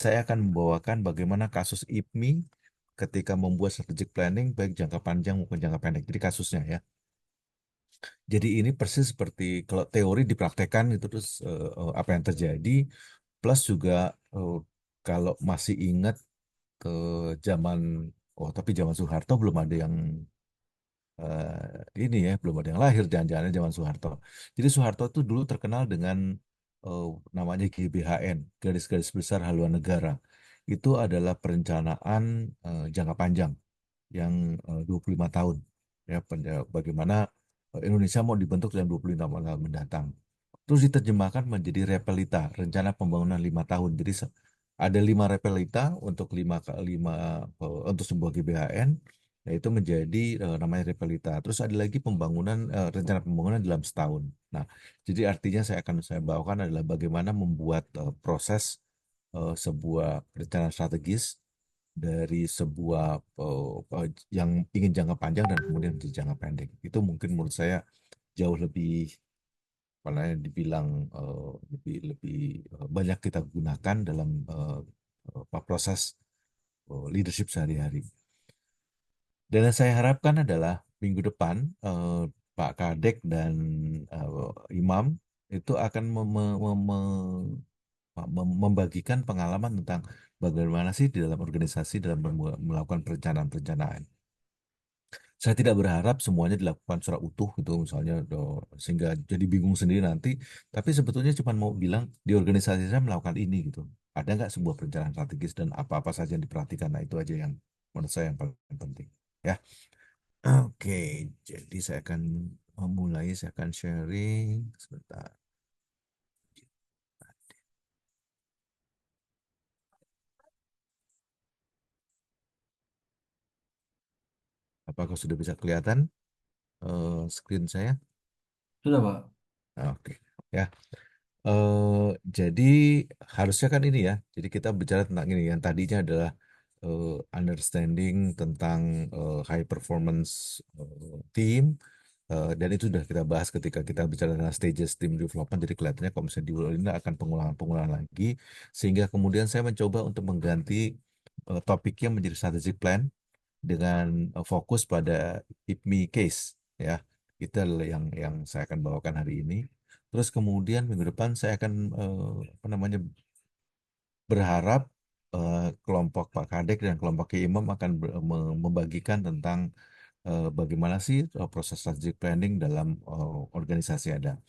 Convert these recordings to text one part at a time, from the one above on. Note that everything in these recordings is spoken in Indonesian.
saya akan membawakan bagaimana kasus IPMI ketika membuat strategic planning baik jangka panjang maupun jangka pendek. Jadi kasusnya ya. Jadi ini persis seperti kalau teori dipraktekkan itu terus apa yang terjadi plus juga eh, kalau masih ingat ke zaman tapi zaman Soeharto belum ada yang ini ya belum ada yang lahir jangan-jangan zaman Soeharto. Jadi Soeharto itu dulu terkenal dengan eh, namanya GBHN, Garis-Garis Besar Haluan Negara. Itu adalah perencanaan jangka panjang yang 25 tahun. Ya, bagaimana Indonesia mau dibentuk dalam 25 tahun mendatang. Terus diterjemahkan menjadi Repelita, rencana pembangunan 5 tahun. Jadi ada 5 repelita untuk untuk sebuah GBHN, yaitu menjadi namanya Repelita. Terus ada lagi rencana pembangunan dalam setahun. Nah, jadi artinya saya bawakan adalah bagaimana membuat proses sebuah perencanaan strategis dari sebuah yang ingin jangka panjang dan kemudian di jangka pendek. Itu mungkin menurut saya jauh lebih apa namanya dibilang lebih lebih banyak kita gunakan dalam proses leadership sehari-hari. Dan yang saya harapkan adalah minggu depan Pak Kadek dan Imam itu akan membagikan pengalaman tentang bagaimana sih di dalam organisasi dalam melakukan perencanaan-perencanaan. Saya tidak berharap semuanya dilakukan secara utuh gitu misalnya sehingga jadi bingung sendiri nanti. Tapi sebetulnya cuma mau bilang di organisasi saya melakukan ini gitu. Ada nggak sebuah perencanaan strategis dan apa-apa saja yang diperhatikan. Nah itu aja yang menurut saya yang paling penting. Ya, oke. Jadi saya akan memulai, saya akan sharing sebentar. Apakah sudah bisa kelihatan screen saya? Sudah, Pak. Oke. Ya. Jadi harusnya kan ini ya. Jadi kita bicara tentang ini yang tadinya adalah eh, understanding tentang high performance team. Dan itu sudah kita bahas ketika kita bicara tentang stages team development. Jadi kelihatannya kalau misalnya diulang ini akan pengulangan-pengulangan lagi. Sehingga kemudian saya mencoba untuk mengganti topiknya menjadi strategic plan dengan fokus pada IPMI case ya. Itu adalah yang saya akan bawakan hari ini. Terus kemudian minggu depan saya akan apa namanya berharap kelompok Pak Kadek dan kelompok Ki Imam akan membagikan tentang bagaimana sih proses strategic planning dalam organisasi ada.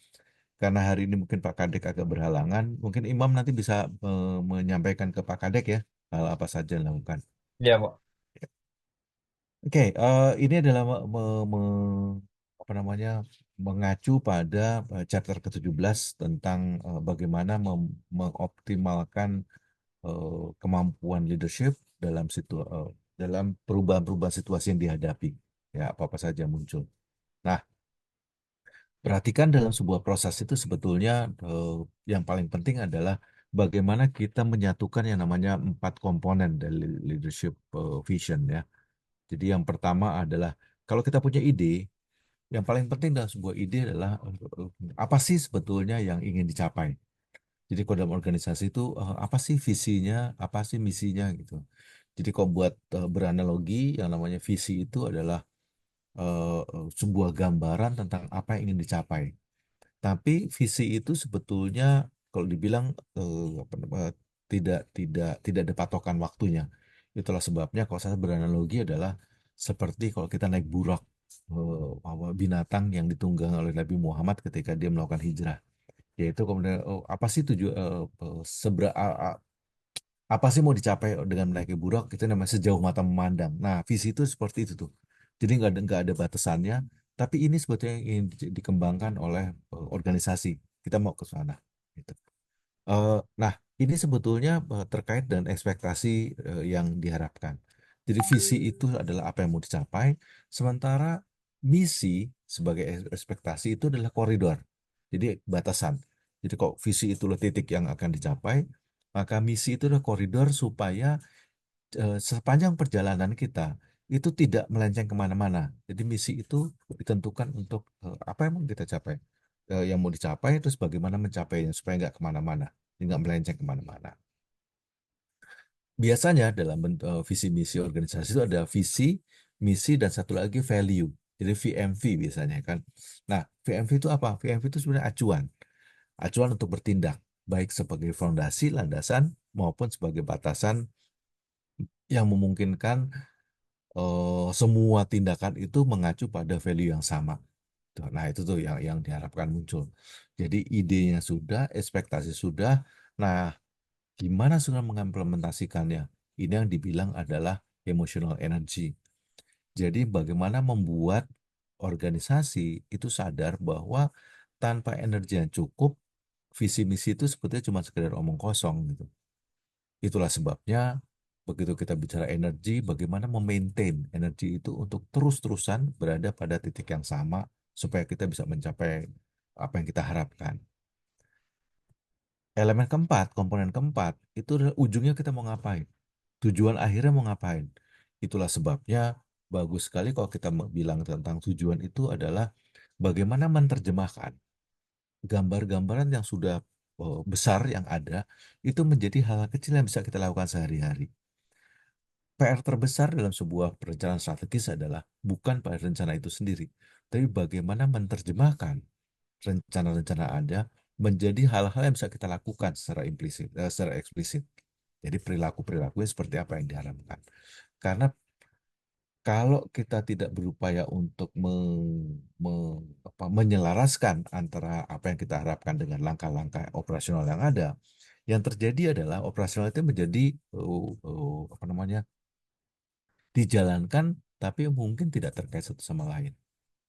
Karena hari ini mungkin Pak Kadek agak berhalangan, mungkin Imam nanti bisa menyampaikan ke Pak Kadek ya hal apa saja yang dilakukan. Iya, Pak. Oke, ini adalah apa namanya mengacu pada chapter ke-17 tentang bagaimana mengoptimalkan kemampuan leadership dalam perubahan-perubahan situasi yang dihadapi. Ya, apa-apa saja yang muncul. Nah, perhatikan dalam sebuah proses itu sebetulnya yang paling penting adalah bagaimana kita menyatukan yang namanya 4 komponen dari leadership vision ya. Jadi yang pertama adalah kalau kita punya ide, yang paling penting dalam sebuah ide adalah apa sih sebetulnya yang ingin dicapai. Jadi kalau dalam organisasi itu apa sih visinya, apa sih misinya gitu. Jadi kalau buat beranalogi, yang namanya visi itu adalah sebuah gambaran tentang apa yang ingin dicapai. Tapi visi itu sebetulnya kalau dibilang apa tidak ada patokan waktunya. Itulah sebabnya kalau saya beranalogi adalah seperti kalau kita naik burak binatang yang ditunggang oleh Nabi Muhammad ketika dia melakukan hijrah. Yaitu kemudian apa sih apa sih mau dicapai dengan menaiki burak itu namanya sejauh mata memandang. Nah, visi itu seperti itu tuh. Jadi nggak ada batasannya, tapi ini sebetulnya yang ingin dikembangkan oleh organisasi. Kita mau ke sana. Gitu. Nah, ini sebetulnya terkait dengan ekspektasi yang diharapkan. Jadi visi itu adalah apa yang mau dicapai, sementara misi sebagai ekspektasi itu adalah koridor. Jadi batasan. Jadi kok visi itulah titik yang akan dicapai, maka misi itu adalah koridor supaya sepanjang perjalanan kita itu tidak melenceng kemana-mana. Jadi misi itu ditentukan untuk apa yang mau kita capai. Yang mau dicapai, terus bagaimana mencapainya supaya nggak kemana-mana, nggak melenceng kemana-mana. biasanya dalam visi misi organisasi itu ada visi, misi, dan satu lagi value. Jadi VMV biasanya kan. Nah, VMV itu apa? VMV itu sebenarnya acuan. Acuan untuk bertindak, baik sebagai fondasi, landasan, maupun sebagai batasan yang memungkinkan semua tindakan itu mengacu pada value yang sama. Tuh, nah, itu tuh yang diharapkan muncul. Jadi idenya sudah, ekspektasi sudah. Nah, gimana sudah mengimplementasikannya? Ini yang dibilang adalah emotional energy. Jadi bagaimana membuat organisasi itu sadar bahwa tanpa energi yang cukup, visi misi itu sebetulnya cuma sekedar omong kosong gitu. Itulah sebabnya begitu kita bicara energi, bagaimana memaintain energi itu untuk terus-terusan berada pada titik yang sama supaya kita bisa mencapai apa yang kita harapkan. Elemen keempat, komponen keempat, itu adalah ujungnya kita mau ngapain. Tujuan akhirnya mau ngapain. Itulah sebabnya bagus sekali kalau kita bilang tentang tujuan itu adalah bagaimana menerjemahkan gambar-gambaran yang sudah besar yang ada itu menjadi hal kecil yang bisa kita lakukan sehari-hari. PR terbesar dalam sebuah perencanaan strategis adalah bukan pada rencana itu sendiri, tapi bagaimana menerjemahkan rencana-rencana Anda menjadi hal-hal yang bisa kita lakukan secara implisit, secara eksplisit. Jadi perilaku-perilakunya seperti apa yang diharapkan. Karena kalau kita tidak berupaya untuk menyelaraskan antara apa yang kita harapkan dengan langkah-langkah operasional yang ada, yang terjadi adalah operasional itu menjadi apa namanya dijalankan, tapi mungkin tidak terkait satu sama lain.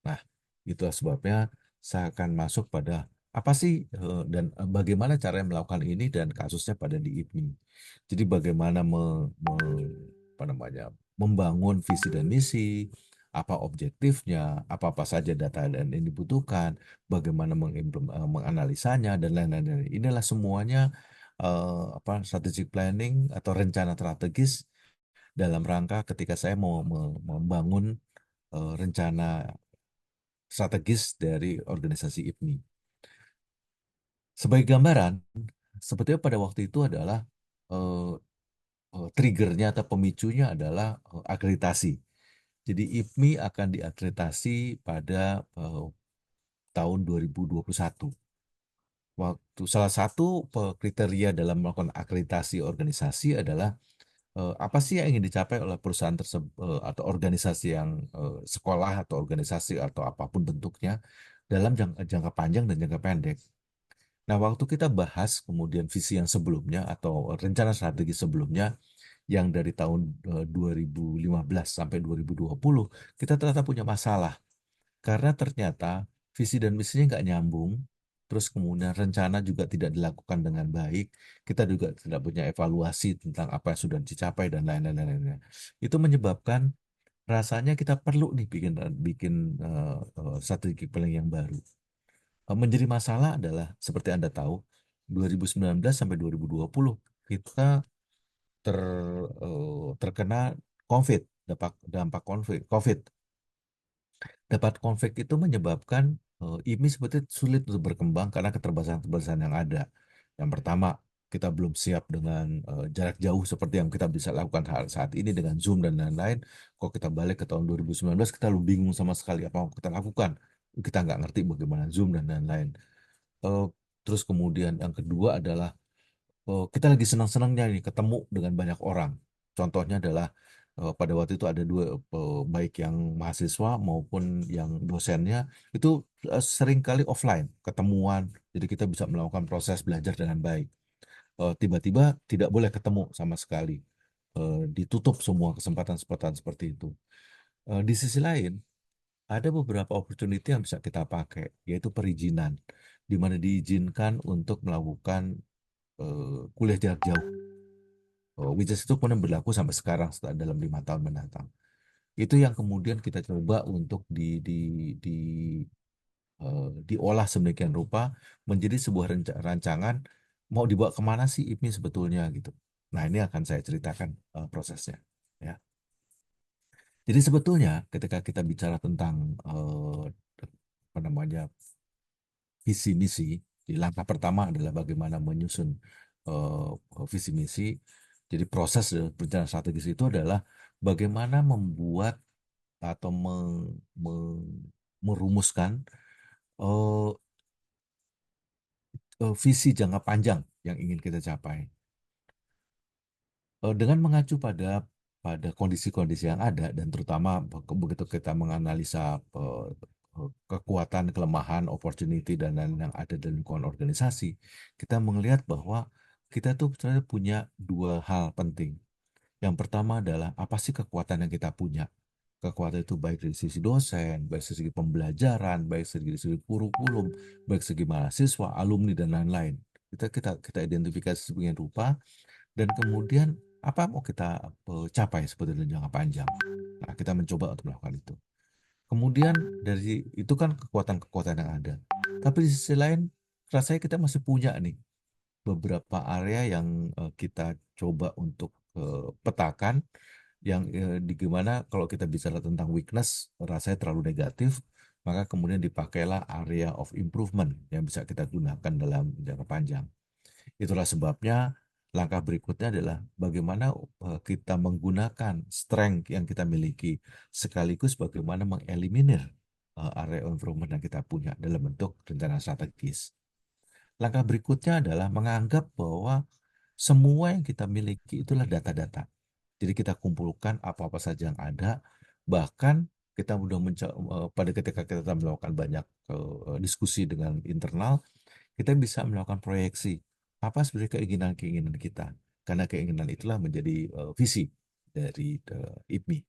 Nah, itulah sebabnya saya akan masuk pada apa sih dan bagaimana cara melakukan ini dan kasusnya pada di IPMI. Jadi bagaimana apa namanya, membangun visi dan misi, apa objektifnya, apa-apa saja data dan yang dibutuhkan, bagaimana menganalisanya dan lain-lain. Inilah semuanya apa strategic planning atau rencana strategis dalam rangka ketika saya mau membangun rencana strategis dari organisasi IPMI. Sebagai gambaran, sebetulnya pada waktu itu adalah eh, triggernya atau pemicunya adalah akreditasi. Jadi IPMI akan diakreditasi pada tahun 2021. Salah satu kriteria dalam melakukan akreditasi organisasi adalah apa sih yang ingin dicapai oleh perusahaan tersebut atau organisasi yang sekolah atau organisasi atau apapun bentuknya dalam jangka panjang dan jangka pendek. Nah, waktu kita bahas kemudian visi yang sebelumnya atau rencana strategi sebelumnya yang dari tahun 2015 sampai 2020, kita ternyata punya masalah karena ternyata visi dan misinya nggak nyambung. Terus kemudian rencana juga tidak dilakukan dengan baik. Kita juga tidak punya evaluasi tentang apa yang sudah dicapai dan lain-lain. Itu menyebabkan rasanya kita perlu nih bikin bikin strategi planning yang baru. Menjadi masalah adalah seperti Anda tahu, 2019 sampai 2020 kita ter, terkena COVID, dampak COVID. Dapat konflik itu menyebabkan IMI sebetulnya sulit untuk berkembang karena keterbatasan-keterbatasan yang ada. Yang pertama, kita belum siap dengan jarak jauh seperti yang kita bisa lakukan saat ini dengan Zoom dan lain-lain. Kalau kita balik ke tahun 2019, kita lu bingung sama sekali apa yang kita lakukan. Kita nggak ngerti bagaimana Zoom dan lain-lain. Eh, Terus kemudian yang kedua adalah kita lagi senang-senangnya nih ketemu dengan banyak orang. Contohnya adalah pada waktu itu ada dua, baik yang mahasiswa maupun yang dosennya itu seringkali offline ketemuan, jadi kita bisa melakukan proses belajar dengan baik. Tiba-tiba tidak boleh ketemu sama sekali. Ditutup semua kesempatan-kesempatan seperti itu. Di sisi lain, ada beberapa opportunity yang bisa kita pakai, yaitu perizinan, di mana diizinkan untuk melakukan kuliah jarak jauh. Which is itu kemudian berlaku sampai sekarang setelah dalam 5 tahun mendatang. Itu yang kemudian kita coba untuk di diolah sedemikian rupa menjadi sebuah rancangan mau dibawa kemana sih IPMI sebetulnya gitu. Nah, ini akan saya ceritakan prosesnya. Ya. Jadi sebetulnya ketika kita bicara tentang apa namanya visi misi, di langkah pertama adalah bagaimana menyusun visi misi. Jadi proses dari perencanaan strategis itu adalah bagaimana membuat atau merumuskan eh, visi jangka panjang yang ingin kita capai. Dengan mengacu pada kondisi-kondisi yang ada dan terutama begitu kita menganalisa kekuatan, kelemahan, opportunity dan lain yang ada dalam lingkungan organisasi, kita melihat bahwa kita tuh sebenarnya punya dua hal penting. Yang pertama adalah apa sih kekuatan yang kita punya? Kekuatan itu baik dari sisi dosen, baik dari segi pembelajaran, baik dari segi kurikulum, baik segi mahasiswa, alumni dan lain-lain. Kita identifikasi sebagian rupa dan kemudian apa mau kita capai sebetulnya jangka panjang. Nah, kita mencoba untuk melakukan itu. Kemudian dari itu kan kekuatan-kekuatan yang ada. Tapi di sisi lain, rasanya kita masih punya nih beberapa area yang kita coba untuk petakan yang di gimana kalau kita bicara tentang weakness rasanya terlalu negatif, maka kemudian dipakailah area of improvement yang bisa kita gunakan dalam jangka panjang. Itulah sebabnya langkah berikutnya adalah bagaimana kita menggunakan strength yang kita miliki sekaligus bagaimana mengeliminir area of improvement yang kita punya dalam bentuk rencana strategis. Langkah berikutnya adalah menganggap bahwa semua yang kita miliki itulah data-data. Jadi kita kumpulkan apa-apa saja yang ada, bahkan kita sudah pada ketika kita melakukan banyak diskusi dengan internal, kita bisa melakukan proyeksi apa sebenarnya keinginan-keinginan kita. Karena keinginan itulah menjadi visi dari IPMI.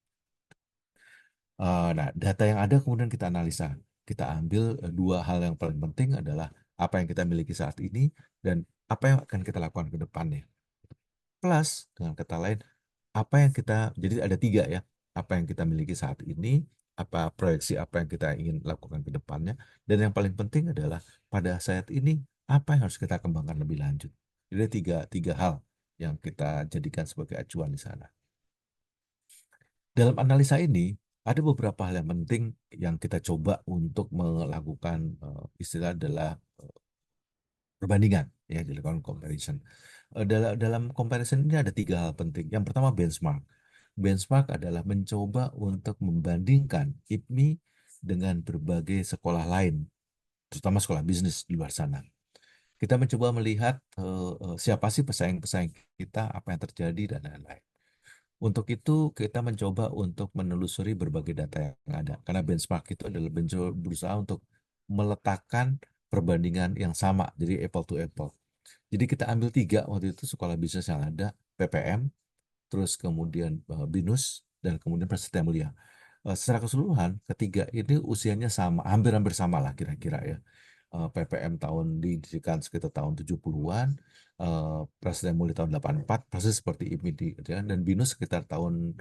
Nah, data yang ada kemudian kita analisa. Kita ambil dua hal yang paling penting adalah apa yang kita miliki saat ini dan apa yang akan kita lakukan ke depannya. Plus, dengan kata lain, apa yang kita, jadi ada tiga ya, apa yang kita miliki saat ini, apa proyeksi apa yang kita ingin lakukan ke depannya, dan yang paling penting adalah pada saat ini, apa yang harus kita kembangkan lebih lanjut. Jadi tiga hal yang kita jadikan sebagai acuan di sana. Dalam analisa ini, ada beberapa hal yang penting yang kita coba untuk melakukan istilah adalah perbandingan, ya, dilakukan comparison. Dalam comparison ini ada tiga hal penting. Yang pertama benchmark. Benchmark adalah mencoba untuk membandingkan IPMI dengan berbagai sekolah lain, terutama sekolah bisnis di luar sana. Kita mencoba melihat siapa sih pesaing-pesaing kita, apa yang terjadi, dan lain-lain. Untuk itu, kita mencoba untuk menelusuri berbagai data yang ada. Karena benchmark itu adalah berusaha untuk meletakkan perbandingan yang sama, jadi apple to apple. Jadi kita ambil tiga waktu itu sekolah bisnis yang ada, PPM, terus kemudian BINUS, dan kemudian Prasetya Mulia. Secara keseluruhan, ketiga ini usianya sama, hampir-hampir sama lah kira-kira ya. PPM didirikan sekitar tahun 70-an, Prasetya Mulia tahun 84, persis seperti IPMI ya, dan BINUS sekitar tahun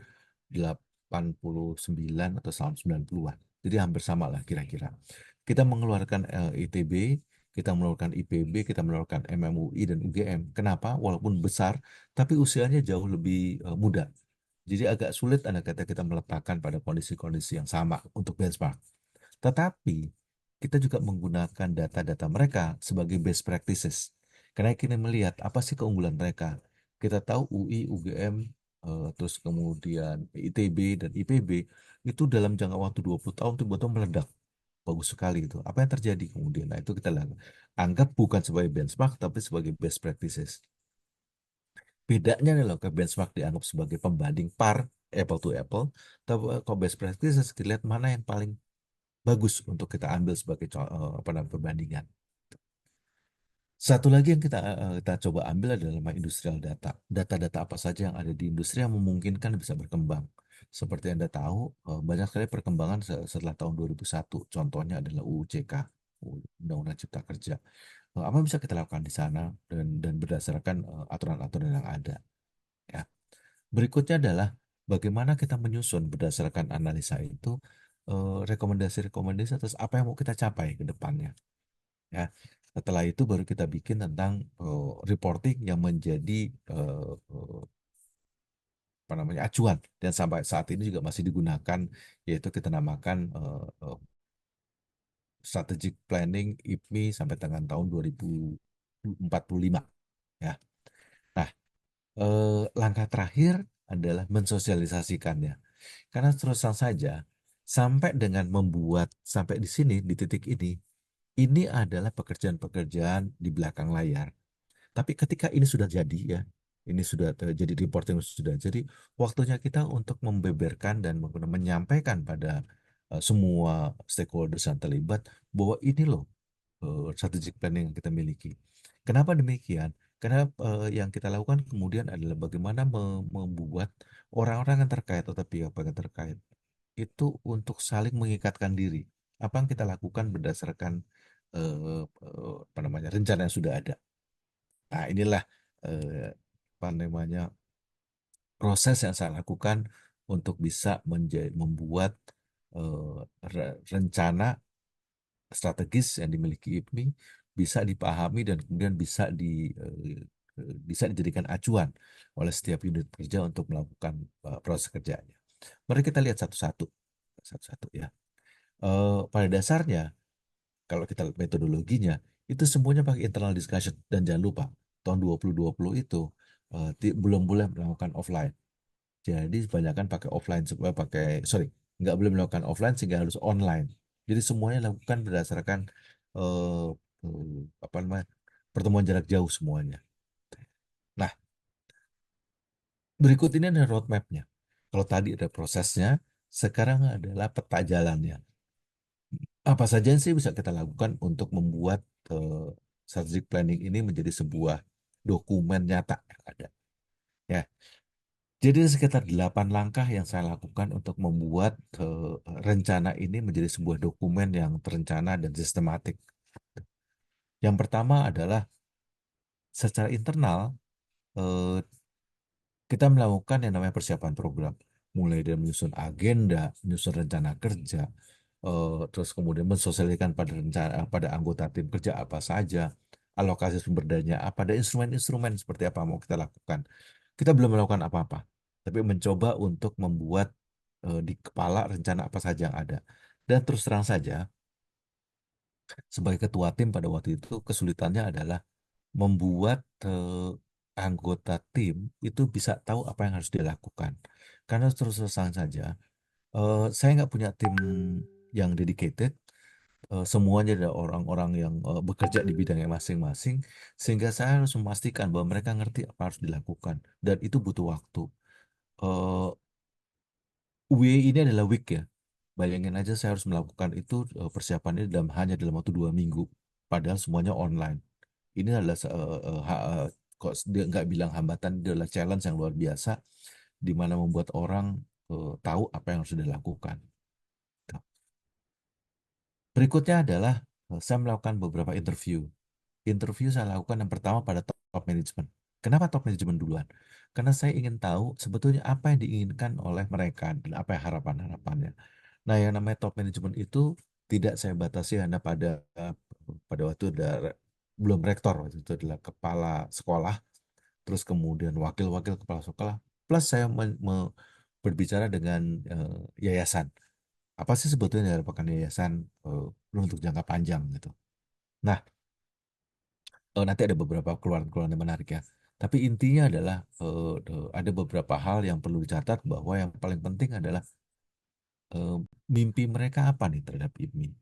89 atau tahun 90-an. Jadi hampir sama lah kira-kira. Kita mengeluarkan ITB, kita mengeluarkan IPB, kita mengeluarkan MMUI dan UGM. Kenapa? Walaupun besar, tapi usianya jauh lebih muda. Jadi agak sulit anda kata kita meletakkan pada kondisi-kondisi yang sama untuk benchmark. Tetapi kita juga menggunakan data-data mereka sebagai best practices. Karena kita melihat apa sih keunggulan mereka. Kita tahu UI, UGM, terus kemudian ITB dan IPB itu dalam jangka waktu 20 tahun tiba-tiba meledak. Bagus sekali itu. Apa yang terjadi kemudian? Nah, itu kita anggap bukan sebagai benchmark, tapi sebagai best practices. Bedanya adalah ke benchmark dianggap sebagai pembanding par, apple to apple, tapi kalau best practices kita lihat mana yang paling bagus untuk kita ambil sebagai apa namanya perbandingan. Satu lagi yang kita coba ambil adalah industrial data. Data-data apa saja yang ada di industri yang memungkinkan bisa berkembang. Seperti Anda tahu, banyak sekali perkembangan setelah tahun 2001. Contohnya adalah UU CK, Undang-Undang Cipta Kerja. Apa yang bisa kita lakukan di sana dan berdasarkan aturan-aturan yang ada. Ya. Berikutnya adalah bagaimana kita menyusun berdasarkan analisa itu rekomendasi-rekomendasi atas apa yang mau kita capai ke depannya. Ya, setelah itu baru kita bikin tentang reporting yang menjadi eh, eh, apa namanya acuan dan sampai saat ini juga masih digunakan yaitu kita namakan strategic planning IPMI sampai dengan tahun 2045 ya. Nah, Langkah terakhir adalah mensosialisasikannya. Karena terus terang saja, sampai dengan membuat sampai di sini, di titik ini adalah pekerjaan-pekerjaan di belakang layar. Tapi ketika ini sudah jadi ya, ini sudah jadi reporting sudah jadi, waktunya kita untuk membeberkan dan menyampaikan pada semua stakeholders yang terlibat bahwa ini loh strategic planning yang kita miliki. Kenapa demikian? Karena yang kita lakukan kemudian adalah bagaimana membuat orang-orang yang terkait atau pihak-pihak yang terkait itu untuk saling mengikatkan diri. Apa yang kita lakukan berdasarkan apa namanya rencana yang sudah ada. Nah, inilah eh, apa namanya proses yang saya lakukan untuk bisa membuat eh, rencana strategis yang dimiliki IPMI bisa dipahami dan kemudian bisa dijadikan acuan oleh setiap unit kerja untuk melakukan proses kerjanya. Mari kita lihat satu-satu ya. Pada dasarnya kalau kita lihat metodologinya itu semuanya pakai internal discussion dan jangan lupa tahun 2020 itu belum boleh melakukan offline. Jadi kebanyakan pakai offline, sorry, nggak boleh melakukan offline sehingga harus online. Jadi semuanya lakukan berdasarkan eh, apa namanya pertemuan jarak jauh semuanya. Nah, berikut ini ada roadmap-nya. Kalau tadi ada prosesnya, sekarang adalah peta jalannya. Apa saja yang sih bisa kita lakukan untuk membuat eh, strategic planning ini menjadi sebuah dokumen nyata yang ada. Ya, jadi sekitar 8 langkah yang saya lakukan untuk membuat rencana ini menjadi sebuah dokumen yang terencana dan sistematik. Yang pertama adalah secara internal eh, kita melakukan yang namanya persiapan program. Mulai dari menyusun agenda, menyusun rencana kerja, terus kemudian mensosialisasikan pada rencana pada anggota tim kerja apa saja, alokasi sumber daya apa, ada instrumen-instrumen seperti apa mau kita lakukan. Kita belum melakukan apa-apa, tapi mencoba untuk membuat di kepala rencana apa saja yang ada. Dan terus terang saja, sebagai ketua tim pada waktu itu kesulitannya adalah membuat anggota tim itu bisa tahu apa yang harus dilakukan. Karena terus terang saja, saya nggak punya tim yang dedicated. Semuanya adalah orang-orang yang bekerja di bidangnya masing-masing, sehingga saya harus memastikan bahwa mereka ngerti apa harus dilakukan, dan itu butuh waktu. Eh, ini adalah week ya. Bayangin aja saya harus melakukan itu persiapannya hanya dalam waktu 2 minggu, padahal semuanya online. Ini adalah kok dia nggak bilang hambatan, dia adalah challenge yang luar biasa, di mana membuat orang tahu apa yang harus dilakukan. Berikutnya adalah saya melakukan beberapa interview. Interview saya lakukan yang pertama pada top management. Kenapa top management duluan? Karena saya ingin tahu sebetulnya apa yang diinginkan oleh mereka dan apa yang harapan-harapannya. Nah, yang namanya top management itu tidak saya batasi hanya pada waktu belum rektor, waktu itu adalah kepala sekolah, terus kemudian wakil-wakil kepala sekolah, plus saya berbicara dengan yayasan. Apa sih sebetulnya yang dilakukan yayasan untuk jangka panjang gitu. Nah, nanti ada beberapa keluaran-keluaran yang menarik ya. Tapi intinya adalah ada beberapa hal yang perlu dicatat bahwa yang paling penting adalah eh, mimpi mereka apa nih terhadap IPMI.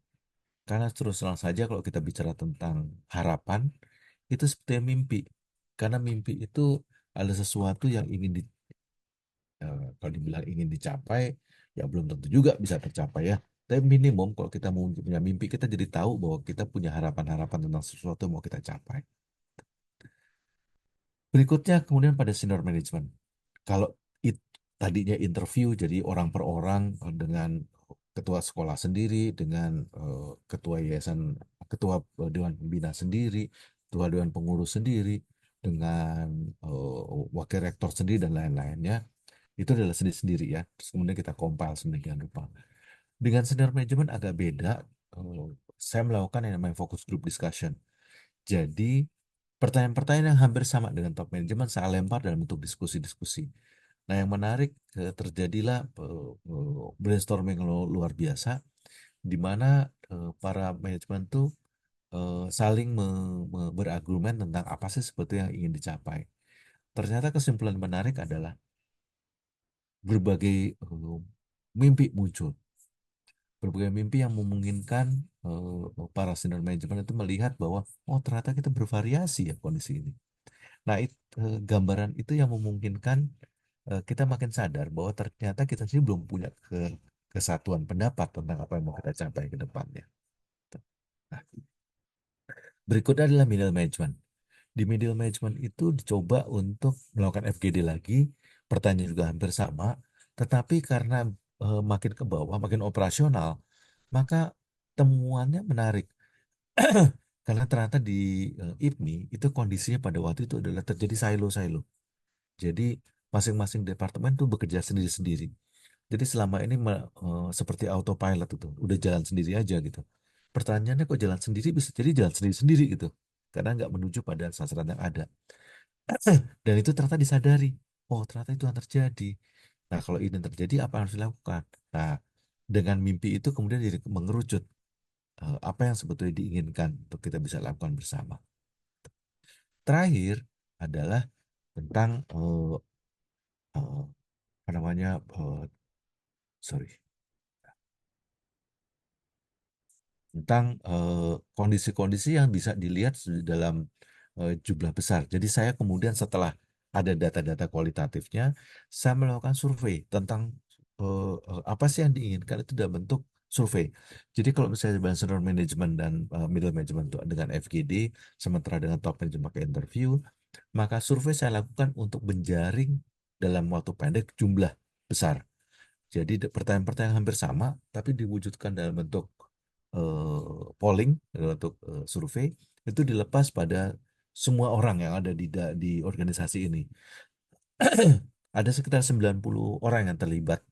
Karena terus terang saja kalau kita bicara tentang harapan, itu seperti mimpi. Karena mimpi itu adalah sesuatu yang kalau dibilang ingin dicapai, ya belum tentu juga bisa tercapai ya. Tapi minimum kalau kita mau punya mimpi, kita jadi tahu bahwa kita punya harapan-harapan tentang sesuatu yang mau kita capai. Berikutnya kemudian pada senior management. Kalau tadinya interview jadi orang per orang dengan ketua sekolah sendiri, dengan ketua yayasan, ketua dewan pembina sendiri, ketua dewan pengurus sendiri, dengan wakil rektor sendiri dan lain-lainnya, itu adalah sendiri-sendiri ya. Terus kemudian kita compile sedemikian rupa. Dengan senior management agak beda. eh, saya melakukan yang namanya focus group discussion. Jadi pertanyaan-pertanyaan yang hampir sama dengan top management saya lempar dalam bentuk diskusi-diskusi. Nah, yang menarik terjadilah brainstorming luar biasa di mana para manajemen tuh saling berargumen tentang apa sih sebetulnya yang ingin dicapai. ternyata kesimpulan menarik adalah berbagai mimpi muncul. Berbagai mimpi yang memungkinkan para senior manajemen itu melihat bahwa oh ternyata kita bervariasi ya kondisi ini. Nah, gambaran itu yang memungkinkan kita makin sadar bahwa ternyata kita sendiri belum punya kesatuan pendapat tentang apa yang mau kita capai ke depannya. Nah, berikutnya adalah middle management. Di middle management itu dicoba untuk melakukan FGD lagi, pertanyaan juga hampir sama, tetapi karena makin ke bawah, makin operasional, maka temuannya menarik. Karena ternyata di IPMI itu kondisinya pada waktu itu adalah terjadi silo-silo. Jadi masing-masing departemen tuh bekerja sendiri-sendiri. Jadi selama ini seperti autopilot itu, udah jalan sendiri aja gitu. Pertanyaannya kok jalan sendiri bisa jadi jalan sendiri-sendiri gitu. Karena nggak menuju pada sasaran yang ada. Dan itu ternyata disadari. Oh, ternyata itu yang terjadi. Nah, kalau ini terjadi, apa yang harus dilakukan? Nah, dengan mimpi itu kemudian mengerucut apa yang sebetulnya diinginkan untuk kita bisa lakukan bersama. Terakhir adalah tentang apa namanya, sorry, tentang kondisi-kondisi yang bisa dilihat di dalam jumlah besar. Jadi saya kemudian setelah ada data-data kualitatifnya, saya melakukan survei tentang apa sih yang diinginkan itu dalam bentuk survei. Jadi kalau misalnya dengan senior management dan middle management itu dengan FGD, sementara dengan top management pakai interview, maka survei saya lakukan untuk menjaring dalam waktu pendek jumlah besar. Jadi pertanyaan-pertanyaan hampir sama, tapi diwujudkan dalam bentuk polling, dalam bentuk survei, itu dilepas pada semua orang yang ada di organisasi ini. Ada sekitar 90 orang yang terlibat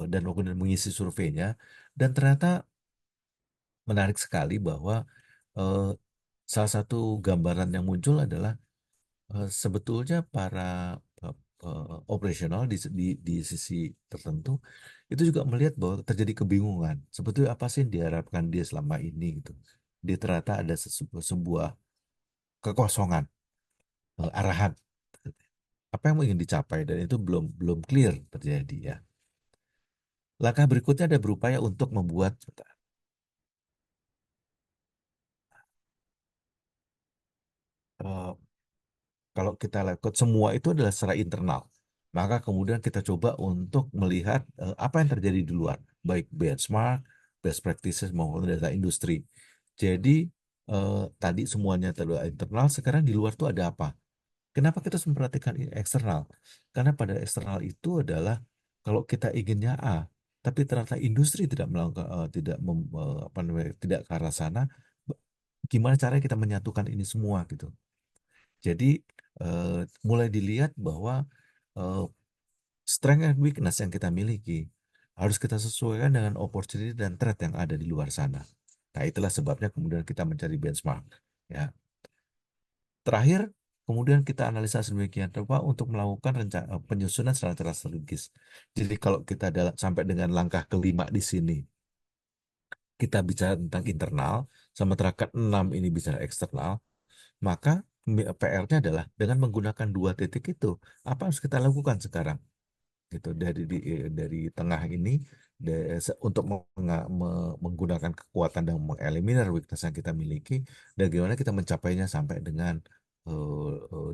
dan kemudian mengisi surveinya, dan ternyata menarik sekali bahwa eh, salah satu gambaran yang muncul adalah sebetulnya para eh, operasional di sisi tertentu itu juga melihat bahwa terjadi kebingungan. Sebetulnya apa sih yang diharapkan dia selama ini gitu. Dia ternyata ada sebuah kekosongan arahan. Apa yang ingin dicapai dan itu belum belum clear terjadi ya. Langkah berikutnya ada berupaya untuk membuat eh, kalau kita lakukan semua itu adalah secara internal. Maka kemudian kita coba untuk melihat apa yang terjadi di luar, baik benchmark, best practices maupun data industri. Jadi tadi semuanya terlihat internal, sekarang di luar itu ada apa? Kenapa kita harus memperhatikan eksternal? Karena pada eksternal itu adalah kalau kita inginnya A, tapi ternyata industri tidak melakukan tidak apa namanya, tidak ke arah sana, gimana caranya kita menyatukan ini semua gitu. Jadi eh, mulai dilihat bahwa eh, strength and weakness yang kita miliki harus kita sesuaikan dengan opportunity dan threat yang ada di luar sana. Nah, itulah sebabnya kemudian kita mencari benchmark. Ya, terakhir kemudian kita analisa sedemikian rupa untuk melakukan penyusunan secara strategis. Jadi kalau kita sampai dengan langkah kelima di sini, kita bicara tentang internal, sementara ke-6 ini bicara eksternal, maka PR-nya adalah dengan menggunakan dua titik itu, apa yang harus kita lakukan sekarang? Gitu dari tengah ini untuk menggunakan kekuatan dan mengeliminir weakness yang kita miliki, dan bagaimana kita mencapainya sampai dengan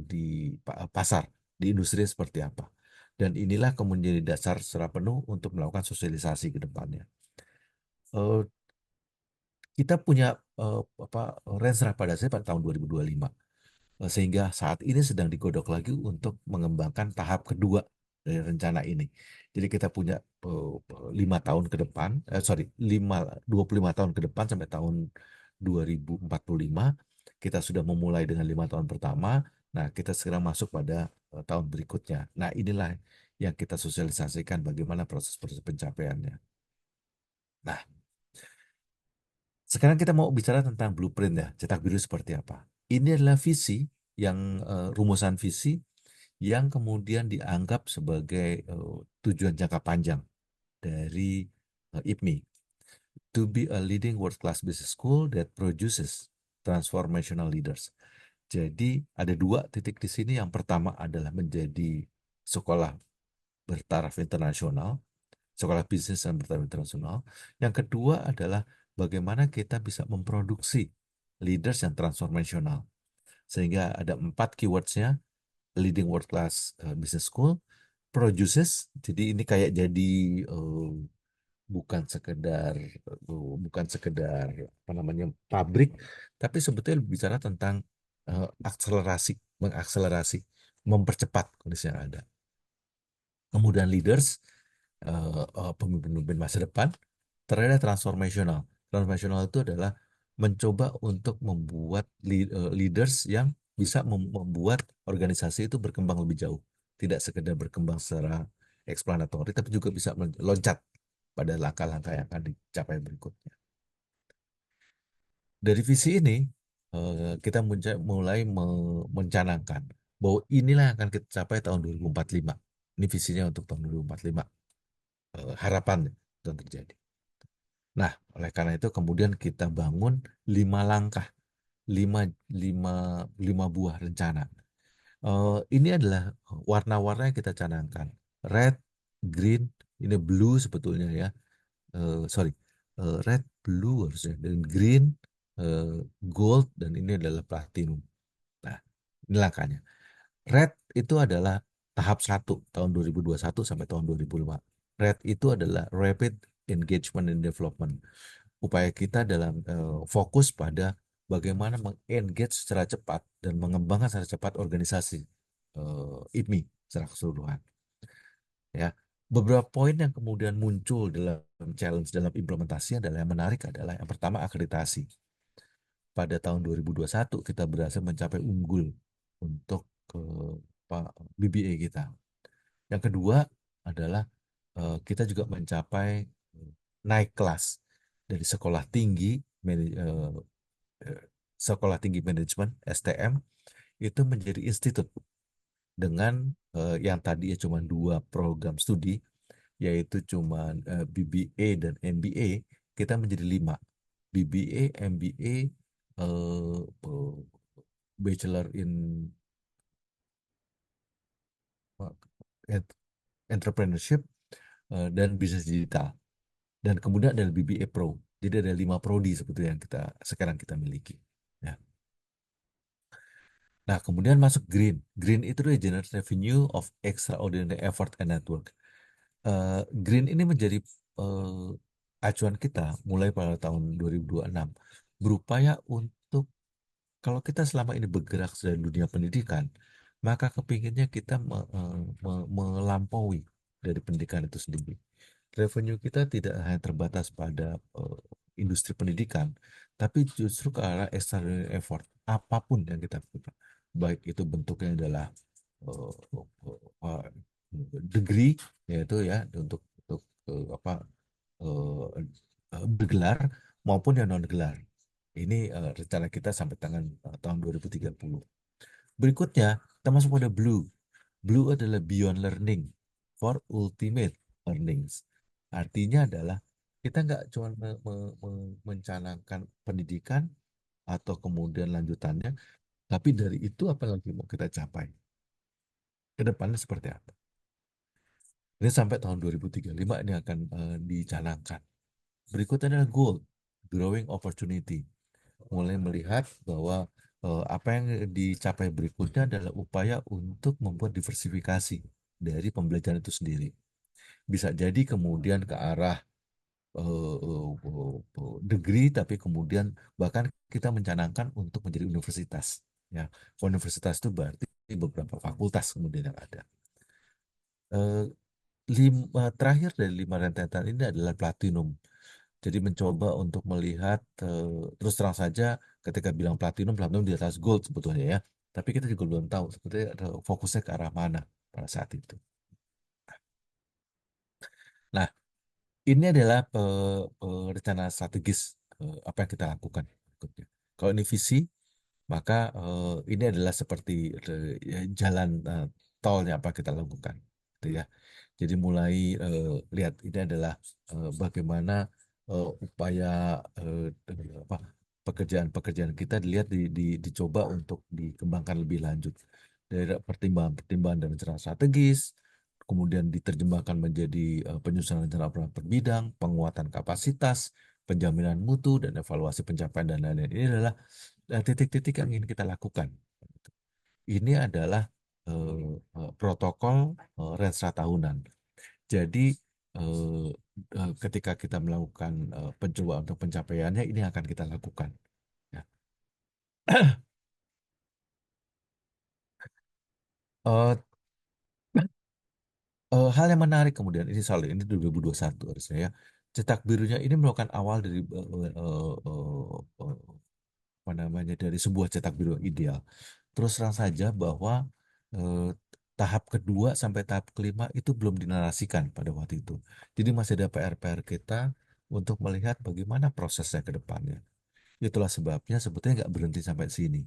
di pasar, di industri seperti apa. Dan inilah kemudian jadi dasar secara penuh untuk melakukan sosialisasi ke depannya. Eh, kita punya apa range pada saya pada tahun 2025. Sehingga saat ini sedang digodok lagi untuk mengembangkan tahap kedua dari rencana ini. Jadi kita punya 5 tahun ke depan, sorry, 25 tahun ke depan sampai tahun 2045. Kita sudah memulai dengan 5 tahun pertama. Nah, kita sekarang masuk pada tahun berikutnya. Nah, inilah yang kita sosialisasikan bagaimana proses-proses pencapaiannya. Nah, sekarang kita mau bicara tentang blueprint ya, cetak biru seperti apa. Ini adalah visi yang rumusan visi yang kemudian dianggap sebagai tujuan jangka panjang dari IPMI. To be a leading world-class business school that produces transformational leaders. Jadi ada dua titik di sini. Yang pertama adalah menjadi sekolah bertaraf internasional, sekolah bisnis dan bertaraf internasional. Yang kedua adalah bagaimana kita bisa memproduksi leaders yang transformasional. Sehingga ada empat keywordsnya: leading world class business school, produces. Jadi ini kayak jadi bukan sekedar bukan sekedar apa namanya pabrik, tapi sebetulnya bicara tentang akselerasi, mengakselerasi, mempercepat kondisi yang ada. Kemudian leaders, pemimpin-pemimpin masa depan. Terakhir transformational. Transformational itu adalah mencoba untuk membuat leaders yang bisa membuat organisasi itu berkembang lebih jauh. Tidak sekedar berkembang secara explanatory, tapi juga bisa loncat pada langkah-langkah yang akan dicapai berikutnya. Dari visi ini, kita mulai mencanangkan bahwa inilah yang akan kita capai tahun 2045. Ini visinya untuk tahun 2045. Harapan itu terjadi. Nah, oleh karena itu kemudian kita bangun 5 langkah, lima, lima, 5 buah rencana. Ini adalah warna-warna yang kita canangkan. Red, green, ini blue sebetulnya ya. Sorry, red, blue harusnya, dan green, eh, gold, dan ini adalah platinum. Nah, ini langkahnya. Red itu adalah tahap 1 tahun 2021 sampai tahun 2005. Red itu adalah Rapid Engagement and Development. Upaya kita dalam fokus pada bagaimana mengengage secara cepat dan mengembangkan secara cepat organisasi IPMI secara keseluruhan. Ya, beberapa poin yang kemudian muncul dalam challenge dalam implementasi adalah yang menarik adalah yang pertama akreditasi. Pada tahun 2021 kita berhasil mencapai unggul untuk BBA kita. Yang kedua adalah kita juga mencapai eh, naik kelas dari eh, sekolah tinggi manajemen STM itu menjadi institut dengan yang tadi ya cuma 2 program studi, yaitu cuma BBA dan MBA. Kita menjadi 5: BBA, MBA, Bachelor in eh, Entrepreneurship, dan bisnis digital. Dan kemudian ada BBA Pro. Jadi ada 5 prodi sebetulnya yang sekarang kita miliki. Ya. Nah, kemudian masuk green. Green itu adalah generate revenue of extraordinary effort and network. Green ini menjadi acuan kita mulai pada tahun 2026. Berupaya untuk, kalau kita selama ini bergerak di dunia pendidikan, maka kepinginnya kita melampaui dari pendidikan itu sendiri. Revenue kita tidak hanya terbatas pada industri pendidikan, tapi justru ke arah extraordinary effort. Apapun yang kita lakukan, baik itu bentuknya adalah eh, eh, degree, yaitu ya untuk apa bergelar, maupun yang non gelar. Ini rencana kita sampai tahun 2030. Berikutnya, kita masuk pada blue. Blue adalah beyond learning for ultimate learnings. Artinya adalah kita nggak cuma mencanangkan pendidikan atau kemudian lanjutannya, tapi dari itu apa lagi mau kita capai? Ke depannya seperti apa? Ini sampai tahun 2035 ini akan dicanangkan. Berikutnya adalah goal, growing opportunity. Mulai melihat bahwa apa yang dicapai berikutnya adalah upaya untuk membuat diversifikasi dari pembelajaran itu sendiri. Bisa jadi kemudian ke arah degree, tapi kemudian bahkan kita mencanangkan untuk menjadi universitas. Ya, universitas itu berarti beberapa fakultas kemudian yang ada. Eh, Terakhir dari 5 rentetan ini adalah platinum. Jadi mencoba untuk melihat, terus terang saja ketika bilang platinum, platinum di atas gold sebetulnya ya. Tapi kita juga belum tahu sebetulnya fokusnya ke arah mana pada saat itu. Nah, ini adalah rencana strategis apa yang kita lakukan berikutnya. Kalau ini visi, maka ini adalah seperti ya, jalan tolnya apa yang kita lakukan, gitu ya. Jadi mulai lihat ini adalah bagaimana upaya apa pekerjaan-pekerjaan kita dilihat dicoba untuk dikembangkan lebih lanjut dari pertimbangan-pertimbangan dan rencana strategis, kemudian diterjemahkan menjadi penyusunan rencana operasional per bidang, penguatan kapasitas, penjaminan mutu dan evaluasi pencapaian dan lain-lain. Ini adalah titik-titik yang ingin kita lakukan. Ini adalah protokol Renstra tahunan. Jadi eh, ketika kita melakukan pencobaan untuk pencapaiannya, ini akan kita lakukan. Ya. Eh, hal yang menarik kemudian ini soal ini 2021 harusnya ya. Cetak birunya ini merupakan awal dari apa namanya dari sebuah cetak biru yang ideal. Terus terang saja bahwa eh, tahap kedua sampai tahap kelima itu belum dinarasikan pada waktu itu. Jadi masih ada PR-PR kita untuk melihat bagaimana prosesnya ke depannya. Itulah sebabnya sebetulnya nggak berhenti sampai sini.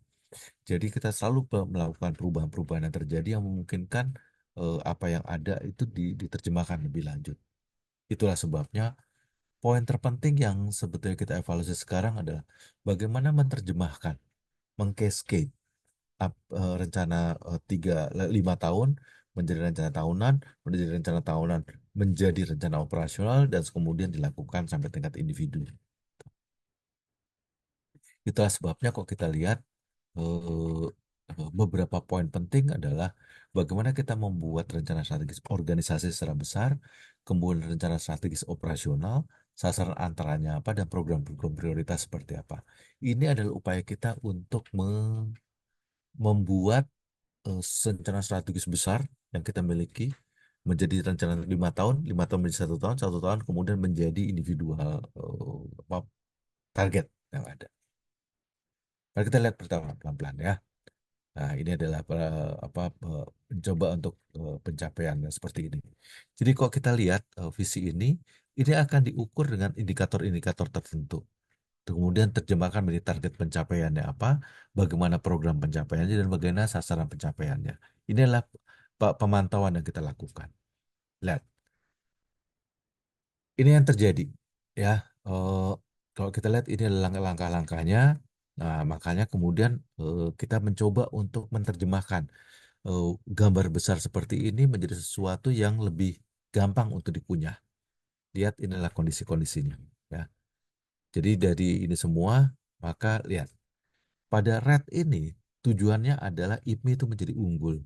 Jadi kita selalu melakukan perubahan-perubahan yang terjadi yang memungkinkan apa yang ada itu diterjemahkan lebih lanjut. Itulah sebabnya poin terpenting yang sebetulnya kita evaluasi sekarang adalah bagaimana menerjemahkan, mengcascade rencana 5 tahun menjadi rencana tahunan, menjadi rencana tahunan, menjadi rencana operasional dan kemudian dilakukan sampai tingkat individu. Itulah sebabnya kok kita lihat eh, beberapa poin penting adalah bagaimana kita membuat rencana strategis organisasi secara besar, kemudian rencana strategis operasional, sasaran antaranya apa, dan program-program prioritas seperti apa. Ini adalah upaya kita untuk membuat rencana strategis besar yang kita miliki menjadi rencana 5 tahun, 5 tahun menjadi 1 tahun, 1 tahun kemudian menjadi individual apa, target yang ada. Mari kita lihat pertama pelan-pelan ya. Nah, ini adalah apa mencoba untuk pencapaian yang seperti ini. Jadi kalau kita lihat visi ini akan diukur dengan indikator-indikator tertentu. Kemudian terjemahkan menjadi target pencapaiannya apa, bagaimana program pencapaiannya dan bagaimana sasaran pencapaiannya. Ini adalah pemantauan yang kita lakukan. Lihat, ini yang terjadi ya. Eh, Kalau kita lihat ini adalah langkah-langkahnya. Nah, makanya kemudian kita mencoba untuk menerjemahkan eh, gambar besar seperti ini menjadi sesuatu yang lebih gampang untuk dikunyah. Lihat inilah kondisi-kondisinya ya. Jadi dari ini semua maka lihat pada red ini tujuannya adalah IPMI itu menjadi unggul.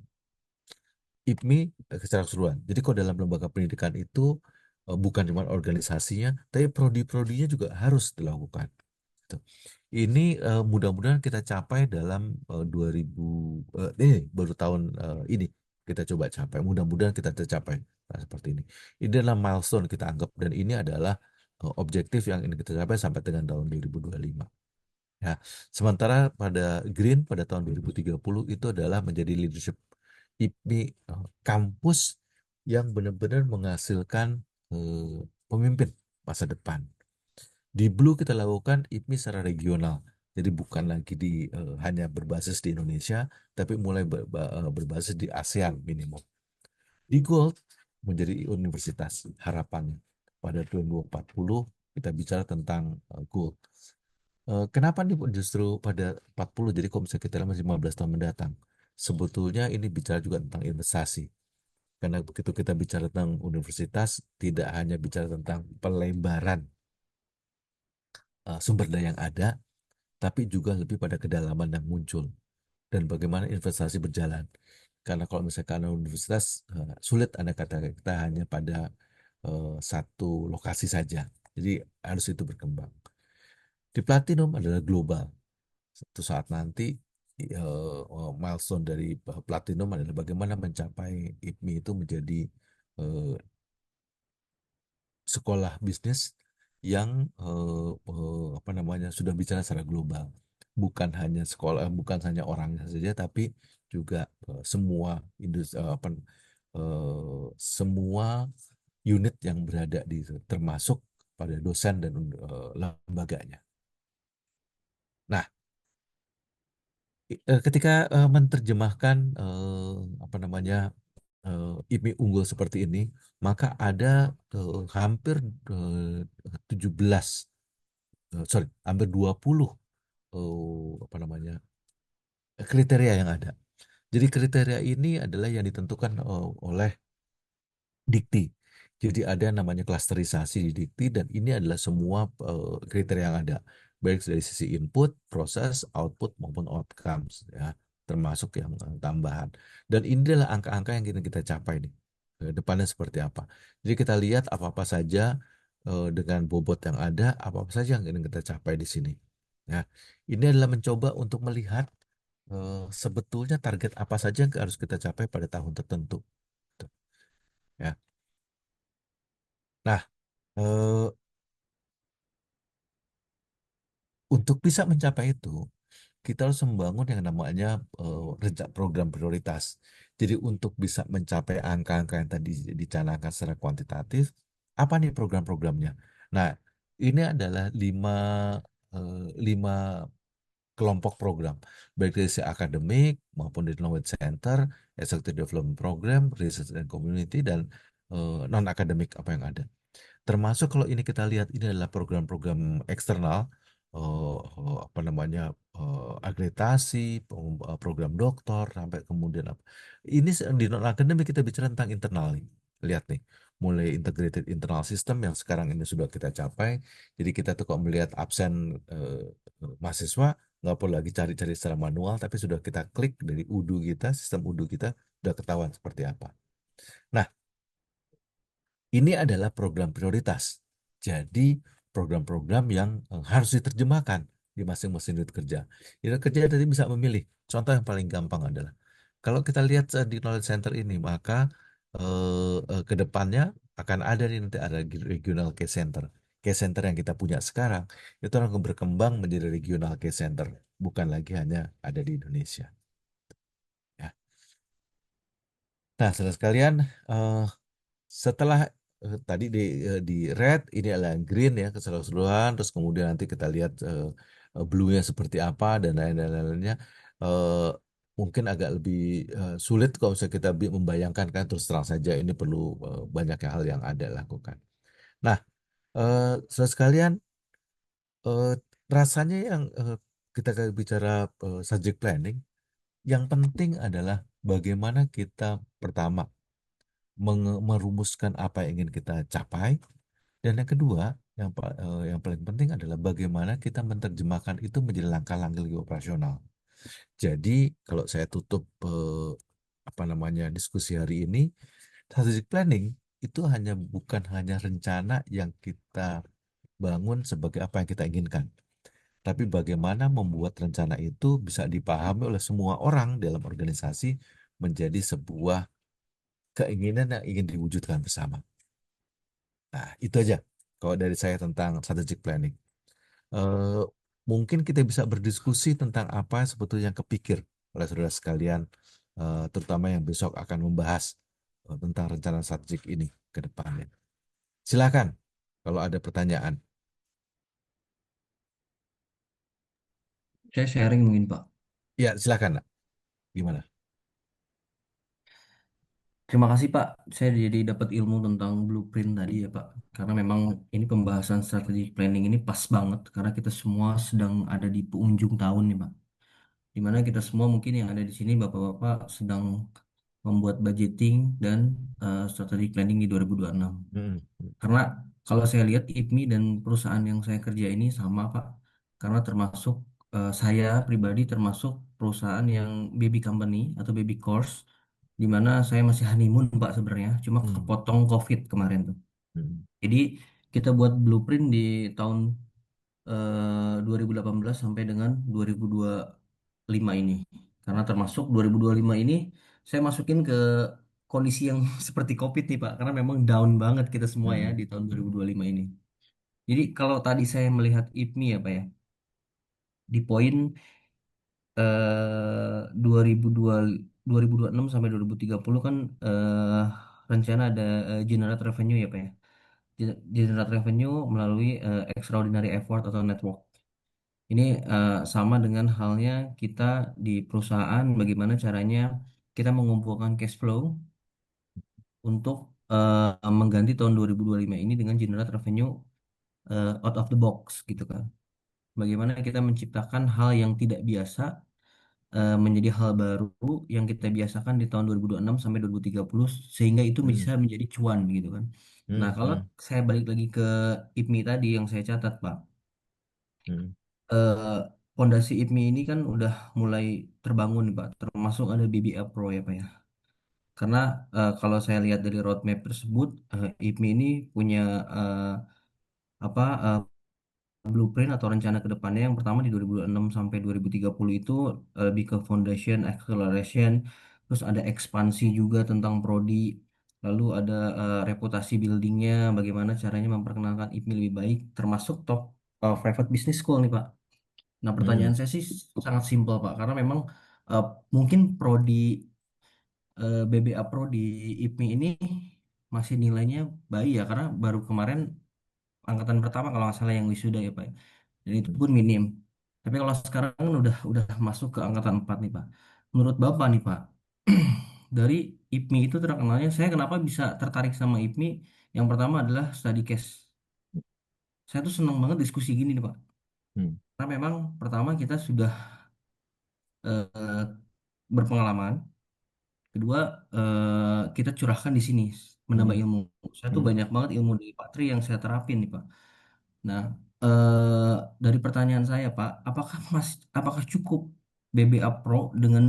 IPMI secara keseluruhan. Jadi kalau dalam lembaga pendidikan itu bukan cuma organisasinya, tapi prodi-prodinya juga harus dilakukan. Gitu. Ini mudah-mudahan kita capai dalam 2000 ini baru tahun ini kita coba capai. Mudah-mudahan kita tercapai seperti ini. Ini adalah milestone kita anggap dan ini adalah objektif yang ingin kita capai sampai dengan tahun 2025. Ya, sementara pada Green pada tahun 2030 itu adalah menjadi leadership IPMI kampus yang benar-benar menghasilkan pemimpin masa depan. Di Blue kita lakukan IPMI secara regional. Jadi bukan lagi hanya berbasis di Indonesia, tapi mulai berbasis di ASEAN minimum. Di Gold menjadi universitas harapannya. Pada 2040 kita bicara tentang Gold. Kenapa nih Bu, justru pada 40? Jadi kalau misalnya kita lihat masih 15 tahun mendatang, sebetulnya ini bicara juga tentang investasi. Karena begitu kita bicara tentang universitas, tidak hanya bicara tentang pelebaran sumber daya yang ada, tapi juga lebih pada kedalaman yang muncul dan bagaimana investasi berjalan. Karena kalau misalkan universitas, sulit Anda kata kita hanya pada satu lokasi saja. Jadi harus itu berkembang. Di Platinum adalah global. Suatu saat nanti milestone dari Platinum adalah bagaimana mencapai IPMI itu menjadi eh, sekolah bisnis yang apa namanya sudah bicara secara global, bukan hanya sekolah, bukan hanya orangnya saja, tapi juga semua industri, semua unit yang berada di situ, termasuk pada dosen dan lembaganya. Nah, ketika menerjemahkan apa namanya IPMI unggul seperti ini, maka ada hampir 17 sorry, hampir 20 apa namanya kriteria yang ada. Jadi kriteria ini adalah yang ditentukan oleh Dikti. Jadi ada namanya klasterisasi di Dikti dan ini adalah semua kriteria yang ada, baik dari sisi input, proses, output maupun outcomes ya, termasuk yang tambahan. Dan ini adalah angka-angka yang kita capai nih. Depannya seperti apa. Jadi kita lihat apa-apa saja dengan bobot yang ada, apa-apa saja yang ingin kita capai di sini. Ya, ini adalah mencoba untuk melihat sebetulnya target apa saja yang harus kita capai pada tahun tertentu. Tuh, ya. Nah, eh, untuk bisa mencapai itu, kita harus membangun yang namanya program prioritas. Jadi untuk bisa mencapai angka-angka yang tadi dicanangkan secara kuantitatif, apa nih program-programnya? Nah, ini adalah lima kelompok program, baik dari sisi akademik maupun dari knowledge center, executive development program, research and community, dan non-akademik apa yang ada. Termasuk kalau ini kita lihat ini adalah program-program eksternal, apa namanya akreditasi, program doktor sampai kemudian apa. Ini di non akademik kita bicara tentang internal nih. Lihat nih, mulai integrated internal system yang sekarang ini sudah kita capai. Jadi kita tuh kok melihat absen mahasiswa nggak perlu lagi cari-cari secara manual, tapi sudah kita klik dari UDU kita, sistem UDU kita sudah ketahuan seperti apa. Nah, ini adalah program prioritas. Jadi program-program yang harus diterjemahkan di masing-masing unit kerja. Unit kerja tadi bisa memilih. Contoh yang paling gampang adalah kalau kita lihat di knowledge center ini, maka ke depannya akan ada nih nanti ada regional case center. Case center yang kita punya sekarang itu akan berkembang menjadi regional case center, bukan lagi hanya ada di Indonesia. Ya. Nah, saudara sekalian, eh, setelah tadi di red ini adalah green ya keseluruhan, terus kemudian nanti kita lihat blue-nya seperti apa dan lain-lainnya. Eh, Mungkin agak lebih sulit kalau misalnya kita membayangkan kan terus terang saja ini perlu banyak hal yang ada lakukan. Nah, saudara sekalian, eh, rasanya yang kita bicara subject planning, yang penting adalah bagaimana kita pertama merumuskan apa yang ingin kita capai. Dan yang kedua, yang paling penting adalah bagaimana kita menerjemahkan itu menjadi langkah-langkah operasional. Jadi, kalau saya tutup apa namanya diskusi hari ini, strategic planning itu bukan hanya rencana yang kita bangun sebagai apa yang kita inginkan, tapi bagaimana membuat rencana itu bisa dipahami oleh semua orang dalam organisasi menjadi sebuah keinginan yang ingin diwujudkan bersama. Nah, itu aja kalau dari saya tentang strategic planning. Eh, Mungkin kita bisa berdiskusi tentang apa sebetulnya yang kepikir oleh saudara sekalian, terutama yang besok akan membahas tentang rencana strategik ini ke depannya. Silakan kalau ada pertanyaan. Saya sharing mungkin Pak. Ya, silakan, Nak. Gimana? Terima kasih Pak. Saya jadi dapat ilmu tentang blueprint tadi ya Pak. Karena memang ini pembahasan strategic planning ini pas banget karena kita semua sedang ada di penghujung tahun nih Pak. Dimana kita semua mungkin yang ada di sini Bapak-bapak sedang membuat budgeting dan strategic planning di 2026. Mm, Karena kalau saya lihat IPMI dan perusahaan yang saya kerja ini sama Pak. Karena termasuk saya pribadi termasuk perusahaan yang baby company atau baby course di mana saya masih honeymoon Pak sebenarnya. Cuma mm, kepotong COVID kemarin tuh. mm, Jadi kita buat blueprint di tahun 2018 sampai dengan 2025 ini. Karena termasuk 2025 ini saya masukin ke kondisi yang seperti COVID nih Pak. Karena memang down banget kita semua ya mm, di tahun mm, 2025 ini. Jadi kalau tadi saya melihat IPMI ya Pak ya, di poin 2002 2026 sampai 2030 kan rencana ada generate revenue ya Pak ya. Generate revenue melalui extraordinary effort atau network. Ini sama dengan halnya kita di perusahaan, bagaimana caranya kita mengumpulkan cash flow untuk mengganti tahun 2025 ini dengan generate revenue out of the box gitu kan. bagaimana kita menciptakan hal yang tidak biasa menjadi hal baru yang kita biasakan di tahun 2026 sampai 2030 sehingga itu Hmm, bisa menjadi cuan gitu kan. Nah, hmm, kalau hmm, saya balik lagi ke IPMI tadi yang saya catat, Pak. hmm, eh Fondasi IPMI ini kan udah mulai terbangun nih, Pak, termasuk ada BBA Pro ya, Pak ya. Karena kalau saya lihat dari roadmap tersebut, IPMI ini punya eh, apa blueprint atau rencana ke depannya yang pertama di 2006 sampai 2030 itu lebih ke foundation, acceleration, terus ada ekspansi juga tentang prodi, lalu ada reputasi buildingnya, bagaimana caranya memperkenalkan IPMI lebih baik, termasuk top private business school nih Pak. Nah hmm, pertanyaan saya sih sangat simpel Pak, karena memang eh, mungkin prodi BBA Pro di IPMI ini masih nilainya baik ya, karena baru kemarin angkatan pertama kalau nggak salah yang wisuda ya Pak. Dan itu hmm, pun minim. Tapi kalau sekarang kan udah masuk ke angkatan 4 nih Pak. Menurut Bapak nih Pak, dari IPMI itu terkenalnya saya kenapa bisa tertarik sama IPMI? Yang pertama adalah study case. Saya tuh senang banget diskusi gini nih Pak. hmm, Karena memang pertama kita sudah eh, berpengalaman, kedua kita curahkan di sini menambah hmm, ilmu. Saya tuh hmm, banyak banget ilmu dari Pak Tri yang saya terapin nih Pak. Nah, eh, dari pertanyaan saya, Pak, apakah cukup BBA Pro dengan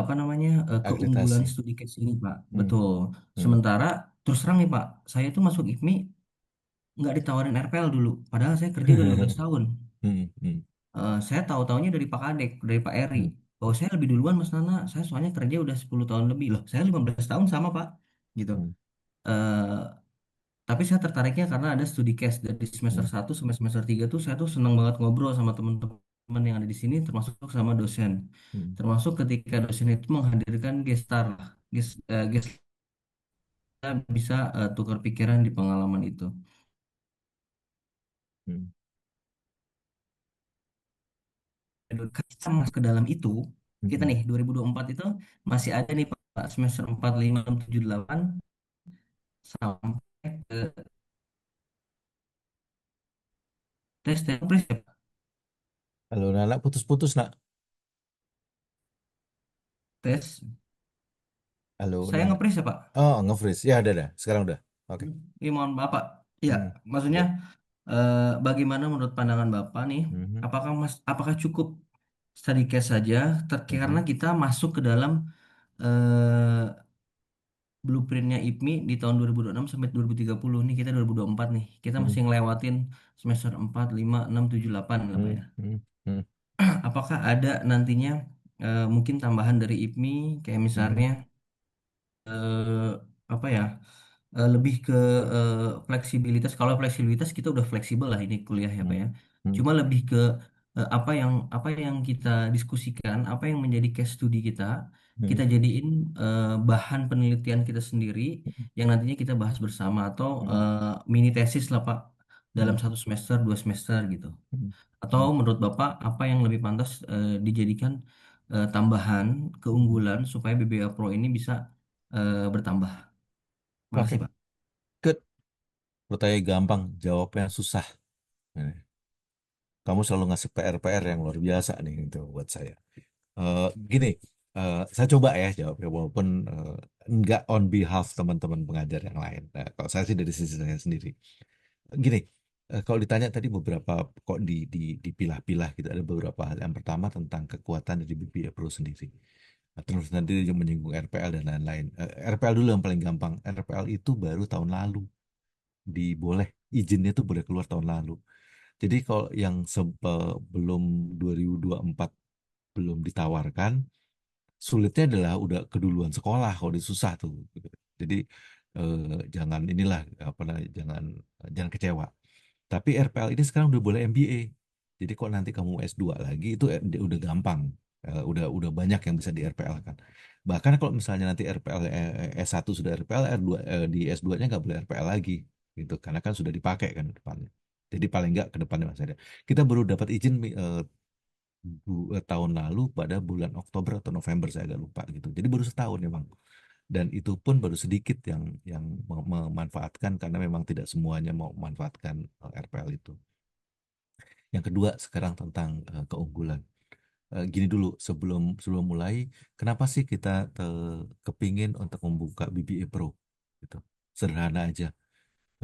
apa namanya keunggulan akreditasi. studi case ini, Pak? Hmm, Betul. hmm, Sementara terus terang nih, Pak, saya itu masuk IPMI nggak ditawarin RPL dulu, padahal saya kerja udah 12 tahun. hmm, hmm, Saya tahu-taunya dari Pak Kadek, dari Pak Eri, hmm, bahwa saya lebih duluan Mas Nana. Saya soalnya kerja udah 10 tahun lebih loh. Saya 15 tahun sama, Pak. Gitu. hmm, Eh, Tapi saya tertariknya karena ada studi case dari semester hmm, 1 sampai semester 3 tuh saya tuh senang banget ngobrol sama teman-teman yang ada di sini termasuk sama dosen. hmm, Termasuk ketika dosen itu menghadirkan gestar lah. Guest kita bisa tukar pikiran di pengalaman itu. hmm, Kita masuk ke dalam itu, kita hmm. nih 2024 itu masih ada nih Pak semester 4 5 6 7 8 sampai ke tes ya, Pak. Halo, Nana, putus-putus, nak. Tes Halo, saya Nana. nge-freeze ya Pak. Oh, nge-freeze. Ya, udah. Sekarang udah. Oke. Ini mohon Bapak. Iya, Hmm, maksudnya ya. bagaimana menurut pandangan Bapak nih? Mhm, Apakah cukup study case saja? Karena mhm, kita masuk ke dalam eh, blueprintnya IPMI di tahun 2026 sampai 2030 nih kita 2024 nih. Kita mhm, masih ngelewatin semester 4 5 6 7 8 lah Pak mhm, ya. mhm, mhm, Apakah ada nantinya mungkin tambahan dari IPMI kayak mhm, misalnya eh, apa ya? Lebih ke eh, fleksibilitas. Kalau fleksibilitas kita udah fleksibel lah ini kuliah ya Pak ya. mhm, Cuma lebih ke apa yang kita diskusikan, apa yang menjadi case study kita, mhm, kita jadiin bahan penelitian kita sendiri yang nantinya kita bahas bersama atau mhm, mini tesis lah Pak dalam mhm, 1 semester 2 semester gitu. mhm, Atau mhm, menurut Bapak apa yang lebih pantas dijadikan tambahan mhm. keunggulan supaya BBA Pro ini bisa bertambah? Oke, Makasih Pak. good. Pertanyaan gampang, jawabnya susah. Nah, kamu selalu ngasih PR-PR yang luar biasa nih itu buat saya. Gini, saya coba ya jawabnya walaupun enggak on behalf teman-teman pengajar yang lain. Nah, kalau saya sih dari sisi saya sendiri. Gini, kalau ditanya tadi beberapa kok dipilah-pilah gitu ada beberapa hal. Yang pertama tentang kekuatan dari BBA Pro sendiri. Nah, terus nanti dia menyinggung RPL dan lain-lain. RPL dulu yang paling gampang. RPL itu baru tahun lalu diboleh izinnya itu boleh keluar tahun lalu. Jadi kalau yang sebelum 2024 belum ditawarkan, sulitnya adalah udah keduluan sekolah kalau dia susah tuh. Jadi jangan inilah apa namanya, jangan kecewa. Tapi RPL ini sekarang udah boleh MBA. Jadi kok nanti kamu S2 lagi itu udah gampang. Udah banyak yang bisa di RPL kan. Bahkan kalau misalnya nanti RPL S1 sudah RPL, R2 di S2-nya nggak boleh RPL lagi gitu karena kan sudah dipakai kan ke depannya. Jadi paling nggak ke depannya masih ada. Kita baru dapat izin tahun lalu pada bulan Oktober atau November saya agak lupa gitu. Jadi baru setahun memang. Dan itu pun baru sedikit yang memanfaatkan karena memang tidak semuanya mau memanfaatkan RPL itu. Yang kedua sekarang tentang keunggulan. Gini dulu sebelum sebelum mulai, kenapa sih kita kepingin untuk membuka BBA Pro? Gitu. Sederhana aja.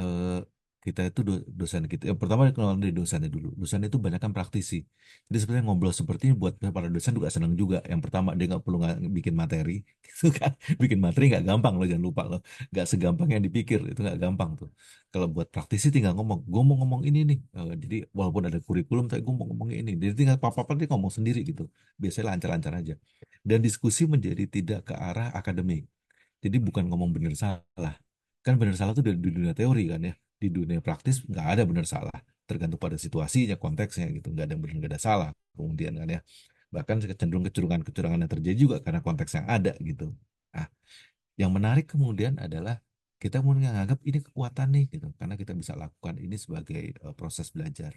eh, Kita itu dosen kita. Yang pertama kenal dari dosennya dulu. Dosen itu banyak kan praktisi. Jadi sebenarnya ngobrol seperti ini buat para dosen juga senang juga. Yang pertama dia nggak perlu bikin materi, gitu kan. Bikin materi nggak gampang loh, jangan lupa loh. Nggak segampang yang dipikir, itu nggak gampang tuh. Kalau buat praktisi tinggal ngomong, gue mau ngomong ini nih. Jadi walaupun ada kurikulum, tapi gue mau ngomong ini. Jadi tinggal apa-apa dia ngomong sendiri gitu. Biasanya lancar-lancar aja. Dan diskusi menjadi tidak ke arah akademik. Jadi bukan ngomong benar salah. Kan benar salah itu di dunia teori kan ya. Di dunia praktis nggak ada benar salah. Tergantung pada situasinya, konteksnya gitu. Nggak ada yang benar, nggak ada salah. Kemudian kan ya. Bahkan cenderung kecurangan-kecurangan yang terjadi juga karena konteks yang ada gitu. Nah, yang menarik kemudian adalah kita mau menganggap ini kekuatan nih gitu. Karena kita bisa lakukan ini sebagai proses belajar.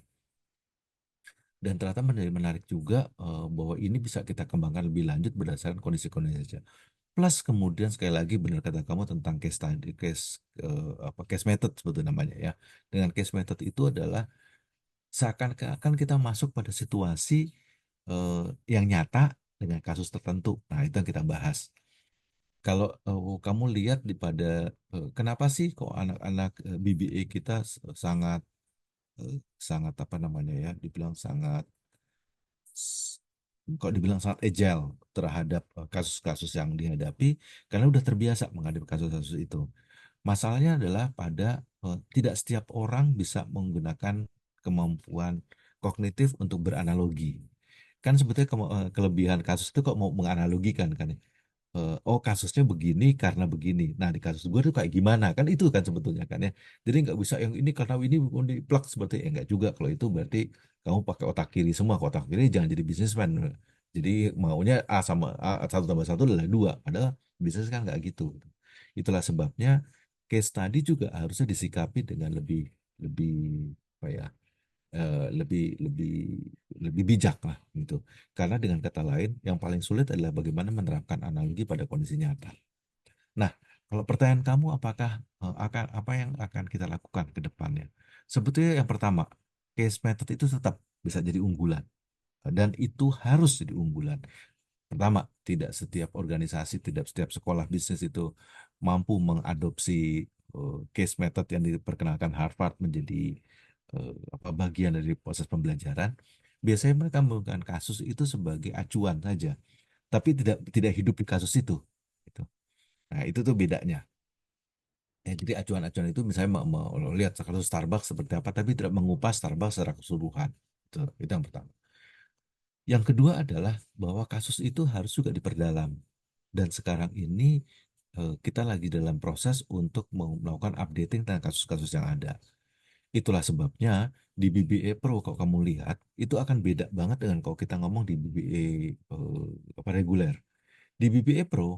Dan ternyata menarik juga bahwa ini bisa kita kembangkan lebih lanjut berdasarkan kondisi-kondisi. Plus kemudian sekali lagi benar kata kamu tentang case study, case method sebetulnya namanya ya. Dengan case method itu adalah seakan-akan kita masuk pada situasi eh, yang nyata dengan kasus tertentu. Nah, itu yang kita bahas. Kalau kamu lihat di pada kenapa sih kok anak-anak BBA kita sangat eh, sangat apa namanya ya, dibilang sangat kok dibilang sangat agile terhadap kasus-kasus yang dihadapi karena udah terbiasa menghadapi kasus-kasus itu. Masalahnya adalah pada tidak setiap orang bisa menggunakan kemampuan kognitif untuk beranalogi. Kan sebetulnya kelebihan kasus itu kok mau menganalogikan kan ya. Oh kasusnya begini karena begini. Nah di kasus gue tuh kayak gimana kan itu kan sebetulnya kan ya. Jadi nggak bisa yang ini karena ini di plug seperti ya nggak juga. Kalau itu berarti kamu pakai otak kiri semua. Kalau otak kiri jangan jadi bisnismen. Jadi maunya A sama A satu tambah satu adalah dua. Padahal bisnis kan nggak gitu. Itulah sebabnya case study juga harusnya disikapi dengan lebih lebih apa ya lebih lebih lebih bijak lah gitu. Karena dengan kata lain, yang paling sulit adalah bagaimana menerapkan analogi pada kondisi nyata. Nah, kalau pertanyaan kamu apakah akan apa yang akan kita lakukan ke depannya? Sebetulnya yang pertama, case method itu tetap bisa jadi unggulan dan itu harus jadi unggulan. Pertama, tidak setiap organisasi, tidak setiap sekolah bisnis itu mampu mengadopsi case method yang diperkenalkan Harvard menjadi apa bagian dari proses pembelajaran. Biasanya mereka menggunakan kasus itu sebagai acuan saja, tapi tidak hidup di kasus itu. Gitu. Nah, itu tuh bedanya. Ya, jadi acuan-acuan itu misalnya mau lihat kasus Starbucks seperti apa, tapi tidak mengupas Starbucks secara keseluruhan. Itu yang pertama. Yang kedua adalah bahwa kasus itu harus juga diperdalam. Dan sekarang ini kita lagi dalam proses untuk melakukan updating tentang kasus-kasus yang ada. Itulah sebabnya di BBA Pro kalau kamu lihat itu akan beda banget dengan kalau kita ngomong di BBA apa reguler. Di BBA Pro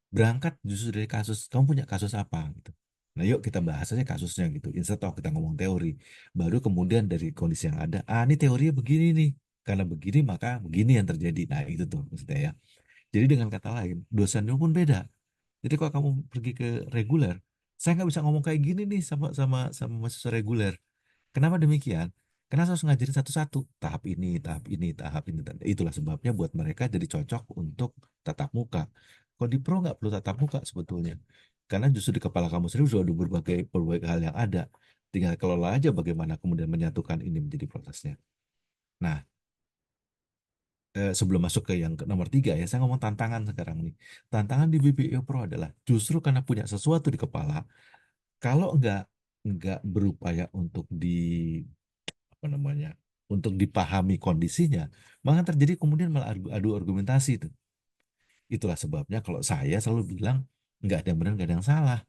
berangkat justru dari kasus kamu punya kasus apa gitu. Nah, yuk kita bahas aja kasusnya gitu. Instead of kita ngomong teori, baru kemudian dari kondisi yang ada, ah ini teorinya begini nih. Karena begini maka begini yang terjadi. Nah, itu tuh maksudnya ya. Jadi dengan kata lain, dosennya pun beda. Jadi kalau kamu pergi ke reguler, saya nggak bisa ngomong kayak gini nih sama mahasiswa reguler. Kenapa demikian? Karena saya harus ngajarin satu-satu, tahap ini, tahap ini, tahap ini. Itulah sebabnya buat mereka jadi cocok untuk tatap muka. Kalau di pro nggak perlu tatap muka sebetulnya. Karena justru di kepala kamu sendiri sudah ada berbagai hal yang ada. Tinggal kelola aja bagaimana kemudian menyatukan ini menjadi prosesnya. Nah, sebelum masuk ke yang nomor tiga ya, saya ngomong tantangan sekarang nih. Tantangan di BBO Pro adalah justru karena punya sesuatu di kepala, kalau nggak berupaya untuk apa namanya untuk dipahami kondisinya, maka terjadi kemudian malah adu argumentasi itu. Itulah sebabnya kalau saya selalu bilang nggak ada yang benar, nggak ada yang salah.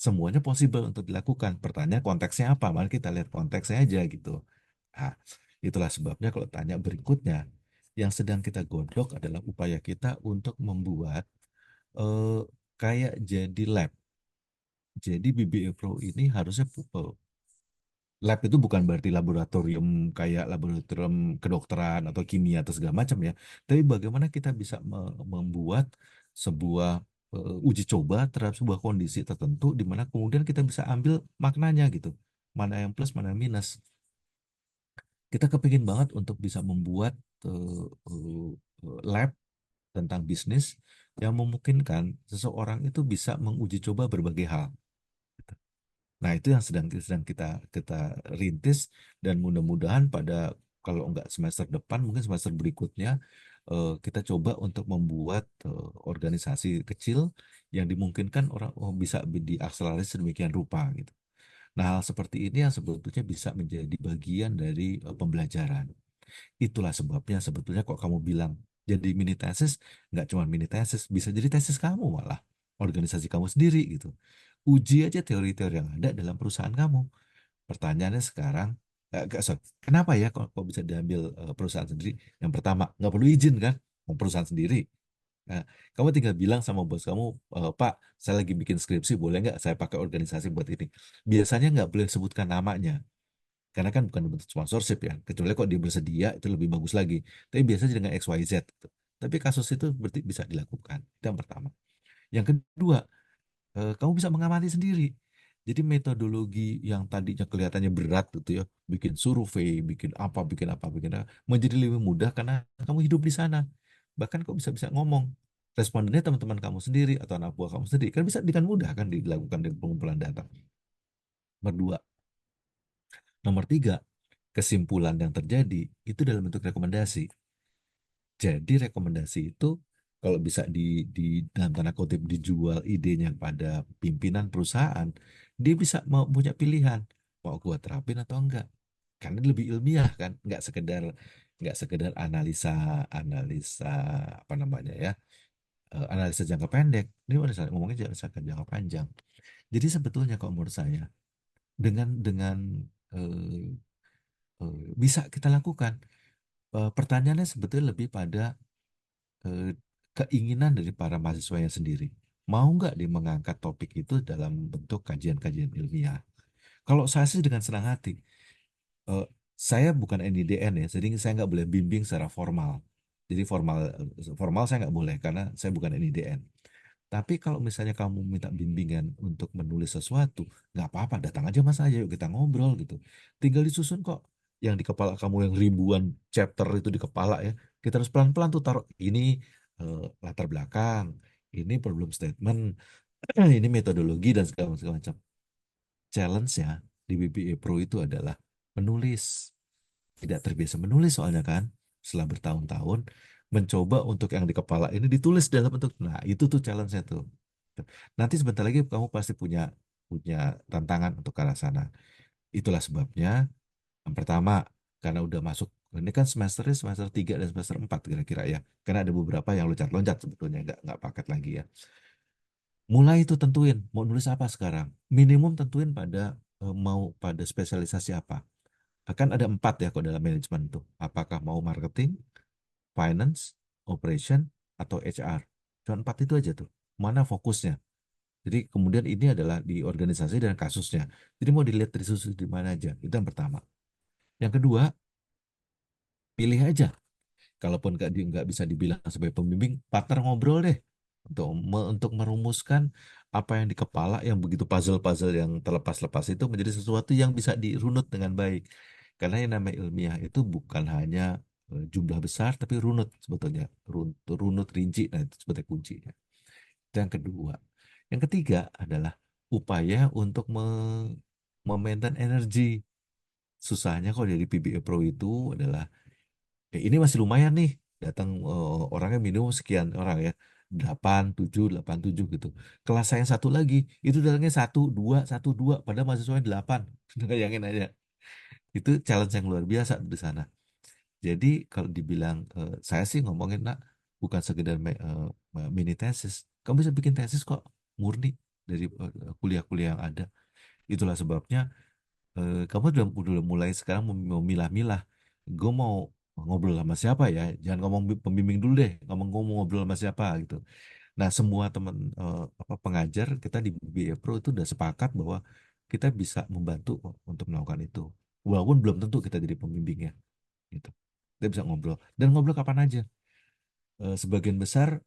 Semuanya possible untuk dilakukan. Pertanyaan konteksnya apa? Mari kita lihat konteksnya aja gitu. Nah, itulah sebabnya kalau tanya berikutnya, yang sedang kita godok adalah upaya kita untuk membuat eh, kayak jadi lab. Jadi BBA Pro ini harusnya lab itu bukan berarti laboratorium kayak laboratorium kedokteran atau kimia atau segala macam ya. Tapi bagaimana kita bisa membuat sebuah uji coba terhadap sebuah kondisi tertentu di mana kemudian kita bisa ambil maknanya gitu. Mana yang plus, mana yang minus. Kita kepingin banget untuk bisa membuat lab tentang bisnis yang memungkinkan seseorang itu bisa menguji coba berbagai hal. Nah, itu yang sedang sedang kita kita rintis, dan mudah-mudahan pada, kalau enggak semester depan, mungkin semester berikutnya, kita coba untuk membuat organisasi kecil yang dimungkinkan orang bisa diakselerasi sedemikian rupa gitu. Nah, hal seperti ini yang sebetulnya bisa menjadi bagian dari pembelajaran. Itulah sebabnya sebetulnya kok kamu bilang jadi mini tesis, nggak cuma mini tesis, bisa jadi tesis kamu malah, organisasi kamu sendiri gitu. Uji aja teori-teori yang ada dalam perusahaan kamu. Pertanyaannya sekarang, sorry, kenapa ya kok bisa diambil perusahaan sendiri? Yang pertama, nggak perlu izin kan, mau perusahaan sendiri. Nah, kamu tinggal bilang sama bos kamu, Pak, saya lagi bikin skripsi, boleh nggak saya pakai organisasi buat ini? Biasanya nggak boleh sebutkan namanya, karena kan bukan bentuk sponsorship ya. Kecuali kok dia bersedia, itu lebih bagus lagi. Tapi biasanya dengan XYZ, gitu. Tapi kasus itu berarti bisa dilakukan. Itu yang pertama. Yang kedua, kamu bisa mengamati sendiri. Jadi metodologi yang tadinya kelihatannya berat gitu ya, bikin survei, bikin apa, menjadi lebih mudah karena kamu hidup di sana. Bahkan kau bisa ngomong. Respondennya teman-teman kamu sendiri atau anak buah kamu sendiri. Kan bisa dengan mudah kan dilakukan dengan pengumpulan data. Nomor dua. Nomor tiga, kesimpulan yang terjadi itu dalam bentuk rekomendasi. Jadi rekomendasi itu kalau bisa di dalam tanda kutip dijual idenya pada pimpinan perusahaan, dia bisa mau punya pilihan mau gua terapin atau enggak. Karena lebih ilmiah kan, nggak sekedar analisa analisa apa namanya ya, analisa jangka pendek. Ini ngomongnya analisa jangka panjang. Jadi sebetulnya kalau menurut saya dengan eh, bisa kita lakukan. Pertanyaannya sebetulnya lebih pada eh, keinginan dari para mahasiswanya sendiri. Mau nggak dia mengangkat topik itu dalam bentuk kajian-kajian ilmiah? Kalau saya sih dengan senang hati. Eh, saya bukan NIDN ya, jadi saya nggak boleh bimbing secara formal. Jadi formal formal saya nggak boleh karena saya bukan NIDN. Tapi kalau misalnya kamu minta bimbingan untuk menulis sesuatu, nggak apa-apa, datang aja mas aja, yuk kita ngobrol gitu. Tinggal disusun kok. Yang di kepala kamu yang ribuan chapter itu di kepala ya, kita harus pelan-pelan tuh taruh ini latar belakang, ini problem statement, ini metodologi dan segala segala macam. Challenge-nya di BBA Pro itu adalah menulis. Tidak terbiasa menulis soalnya kan, setelah bertahun-tahun mencoba untuk yang di kepala ini ditulis dalam bentuk, nah itu tuh challenge-nya tuh. Nanti sebentar lagi kamu pasti punya punya tantangan untuk ke arah sana. Itulah sebabnya yang pertama, karena udah masuk ini kan semesternya semester 3 dan semester 4 kira-kira ya. Karena ada beberapa yang loncat-loncat sebetulnya nggak paket lagi ya. Mulai itu tentuin mau nulis apa sekarang. Minimum tentuin pada mau pada spesialisasi apa. Akan ada 4 ya kalau dalam manajemen tuh. Apakah mau marketing, finance, operation, atau HR. Cuma 4 itu aja tuh. Mana fokusnya? Jadi kemudian ini adalah di organisasi dan kasusnya. Jadi mau dilihat dari sudut di mana aja. Itu yang pertama. Yang kedua, pilih aja. Kalaupun nggak bisa dibilang sebagai pembimbing, partner ngobrol deh untuk merumuskan apa yang di kepala yang begitu puzzle-puzzle yang terlepas-lepas itu menjadi sesuatu yang bisa dirunut dengan baik. Karena yang namanya ilmiah itu bukan hanya jumlah besar, tapi runut sebetulnya, runut rinci, nah itu sebetulnya kuncinya. Itu yang kedua. Yang ketiga adalah upaya untuk memaintain energi. Susahnya kok dari PBA Pro itu adalah ini masih lumayan nih, datang orangnya minimum sekian orang ya, 8, 7, 8, 7 gitu. Kelas saya yang satu lagi itu datangnya 1, 2, 1, 2, padahal mahasiswanya 8. Bayangin aja, itu challenge yang luar biasa di sana. Jadi kalau dibilang saya sih ngomongin nak, bukan sekedar mini tesis, kamu bisa bikin tesis kok murni dari kuliah-kuliah yang ada. Itulah sebabnya kamu udah mulai sekarang memilah-milah. Gue mau ngobrol sama siapa ya? Jangan ngomong pembimbing dulu deh. Ngomong mau ngobrol sama siapa gitu. Nah, semua teman apa pengajar kita di BBA Pro itu udah sepakat bahwa kita bisa membantu kok untuk melakukan itu. Walaupun belum tentu kita jadi pembimbingnya gitu. Kita bisa ngobrol dan ngobrol kapan aja. Sebagian besar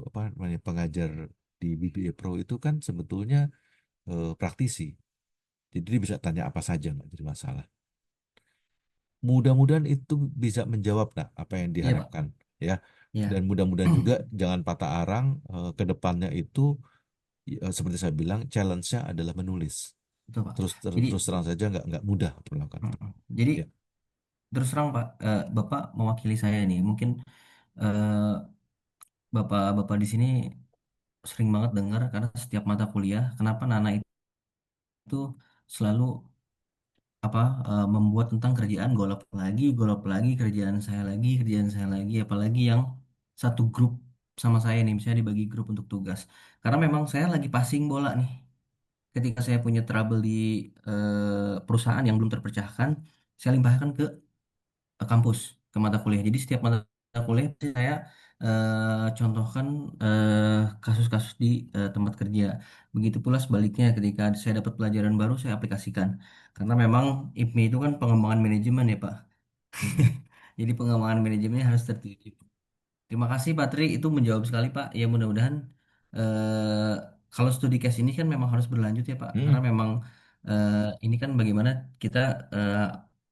apa namanya pengajar di BBA Pro itu kan sebetulnya praktisi. Jadi dia bisa tanya apa saja, nggak jadi masalah. mudah-mudahan itu bisa menjawab nah apa yang Iya Pak. diharapkan ya. Dan Iya. mudah-mudahan juga jangan patah arang ke depannya itu seperti saya bilang challenge-nya adalah menulis. Betul Pak. Terus Jadi, terus terang saja nggak mudah untuk melakukan itu. mm-mm. Jadi Ya. terus terang Pak, Bapak mewakili saya nih. Mungkin eh, Bapak-bapak di sini sering banget dengar karena setiap mata kuliah, kenapa Nana itu selalu apa membuat tentang kerjaan golop lagi kerjaan saya lagi, apalagi yang satu grup sama saya nih, misalnya dibagi grup untuk tugas. Karena memang saya lagi passing bola nih. Ketika saya punya trouble di perusahaan yang belum terpecahkan, saya limpahkan ke kampus, ke mata kuliah. Jadi setiap mata kuliah saya contohkan kasus-kasus di tempat kerja. Begitu pula sebaliknya ketika saya dapat pelajaran baru saya aplikasikan. Karena memang IPMI itu kan pengembangan manajemen ya Pak. Mm-mm. Jadi pengembangan manajemennya harus tertuju. Terima kasih Pak Tri, itu menjawab sekali Pak. Ya mudah-mudahan eh, kalau studi case ini kan memang harus berlanjut ya Pak. Karena Mm-mm. memang ini kan bagaimana kita eh,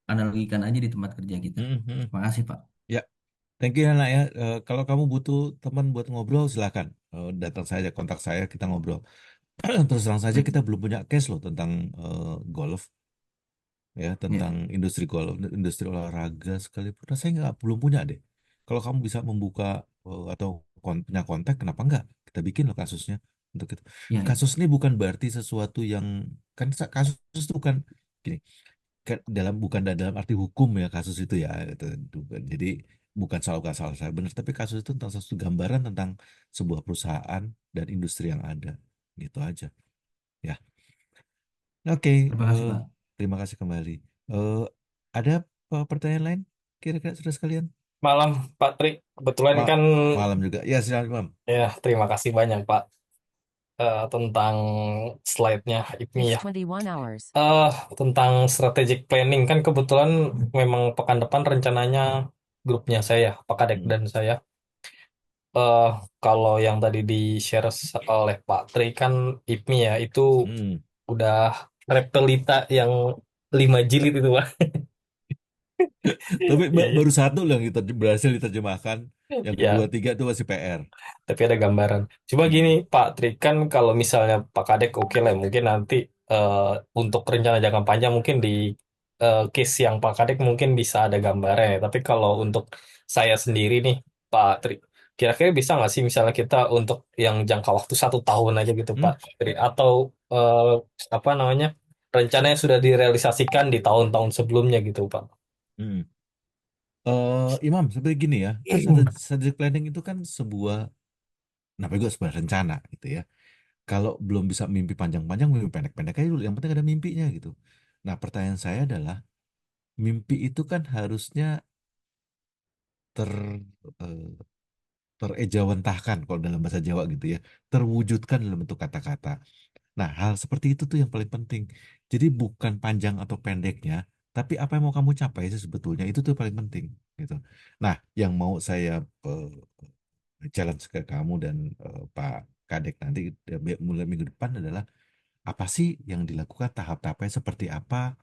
analogikan aja di tempat kerja kita. Mm-mm. Terima kasih Pak. Ya, thank you ya nak ya. Kalau kamu butuh teman buat ngobrol, silakan. Datang saja, kontak saya, kita ngobrol. Terus terang saja Baik. kita belum punya case loh tentang golf, ya, Ya, tentang industri golf, industri olahraga sekalipun. Saya nggak belum punya deh. Kalau kamu bisa membuka atau punya kontak, kenapa nggak? Kita bikin loh kasusnya untuk itu. ya, ya. Kasus ini bukan berarti sesuatu yang kan kasus itu kan gini, kan bukan dalam arti hukum ya kasus itu ya itu kan. Jadi bukan soal salah saya benar tapi kasus itu tentang satu gambaran tentang sebuah perusahaan dan industri yang ada gitu aja ya. Oke, Terima kasih eh, Pak. terima kasih kembali. Eh, ada pertanyaan lain kira-kira sudah sekalian? Malam, Pak Tri. Kebetulan Ma- kan, Malam juga ya silakan Mam. ya terima kasih banyak Pak tentang slide-nya IPMI It's ya. 21 hours. Eh Tentang strategic planning kan kebetulan memang pekan depan rencananya grupnya saya, Pak Kadek Hmm. dan saya. eh Kalau yang tadi di-share oleh Pak Tri kan IPMI ya, itu Hmm. udah repelita yang 5 jilid itu Pak. Tapi Iya, iya. baru satu loh yang berhasil diterjemahkan. Yang kedua Ya, tiga itu masih PR. tapi ada gambaran. Coba gini, Hmm. Pak Trik, kan kalau misalnya Pak Kadek oke lah, mungkin nanti eh, untuk rencana jangka panjang mungkin di case yang Pak Kadek mungkin bisa ada gambarnya. Tapi kalau untuk saya sendiri nih, Pak Trik, kira-kira bisa nggak sih misalnya kita untuk yang jangka waktu 1 tahun aja gitu, Hmm. Pak Trik, atau eh, apa namanya rencananya sudah direalisasikan di tahun-tahun sebelumnya gitu, Pak? Hmm. Imam, seperti gini ya, strategic planning itu kan sebuah, namanya juga sebuah rencana gitu ya. Kalau belum bisa mimpi panjang-panjang, mimpi pendek-pendek aja dulu. Yang penting ada mimpinya gitu. Nah, pertanyaan saya adalah, mimpi itu kan harusnya ter eh, terejawantahkan kalau dalam bahasa Jawa gitu ya, terwujudkan dalam bentuk kata-kata. Nah, hal seperti itu tuh yang paling penting. Jadi bukan panjang atau pendeknya, tapi apa yang mau kamu capai sih sebetulnya itu tuh paling penting gitu. Nah, yang mau saya challenge ke kamu dan Pak Kadek nanti mulai minggu depan adalah apa sih yang dilakukan tahap-tahapnya seperti apa,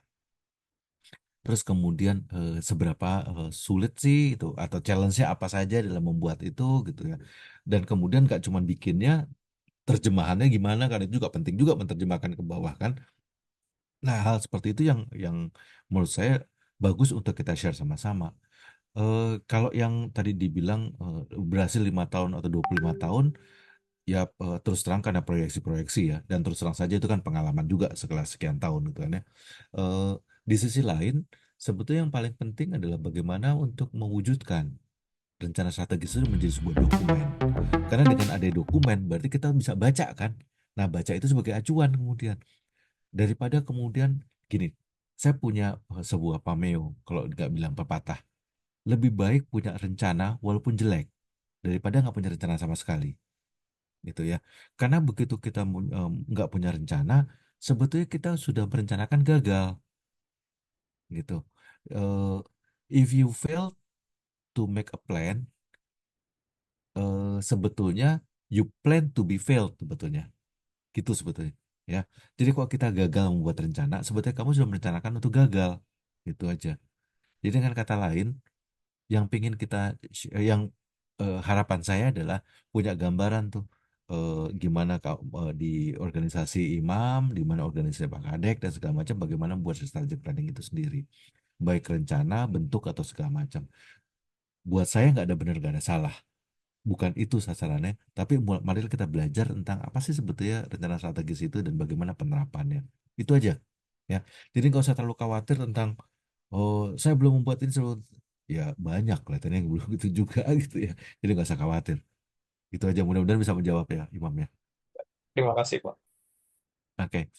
terus kemudian seberapa sulit sih itu atau challenge-nya apa saja dalam membuat itu gitu ya. Dan kemudian gak cuma bikinnya, terjemahannya gimana kan itu juga penting juga menerjemahkan ke bawah kan. Nah, hal seperti itu yang menurut saya bagus untuk kita share sama-sama. Kalau yang tadi dibilang berhasil 5 tahun atau 25 tahun, ya terus terang karena proyeksi-proyeksi ya, dan terus terang saja itu kan pengalaman juga setelah sekian tahun gitu kan ya. Eh, di sisi lain, sebetulnya yang paling penting adalah bagaimana untuk mewujudkan rencana strategis itu menjadi sebuah dokumen. Karena dengan ada dokumen, berarti kita bisa baca kan. Nah, baca itu sebagai acuan kemudian. Daripada kemudian, gini, saya punya sebuah pameo, kalau nggak bilang pepatah. Lebih baik punya rencana walaupun jelek, daripada nggak punya rencana sama sekali gitu ya. Karena begitu kita nggak punya rencana, sebetulnya kita sudah merencanakan gagal gitu. Eh, if you fail to make a plan, sebetulnya you plan to be failed sebetulnya, gitu sebetulnya. Ya, jadi kalau kita gagal membuat rencana, sebetulnya kamu sudah merencanakan untuk gagal, gitu aja. Jadi dengan kata lain, yang pingin kita, yang harapan saya adalah punya gambaran tuh, gimana di organisasi imam, di mana organisasi Pak Kadek dan segala macam, bagaimana membuat strategic planning itu sendiri, baik rencana, bentuk atau segala macam. Buat saya nggak ada benar nggak ada salah, bukan itu sasarannya, tapi mari kita belajar tentang apa sih sebetulnya rencana strategis itu dan bagaimana penerapannya. Itu aja ya. Jadi nggak usah terlalu khawatir tentang, oh saya belum membuat ini ya banyak kelihatannya yang belum gitu juga gitu ya. Jadi nggak usah khawatir. Itu aja, mudah-mudahan bisa menjawab ya Imam ya. Terima kasih, Pak. Oke.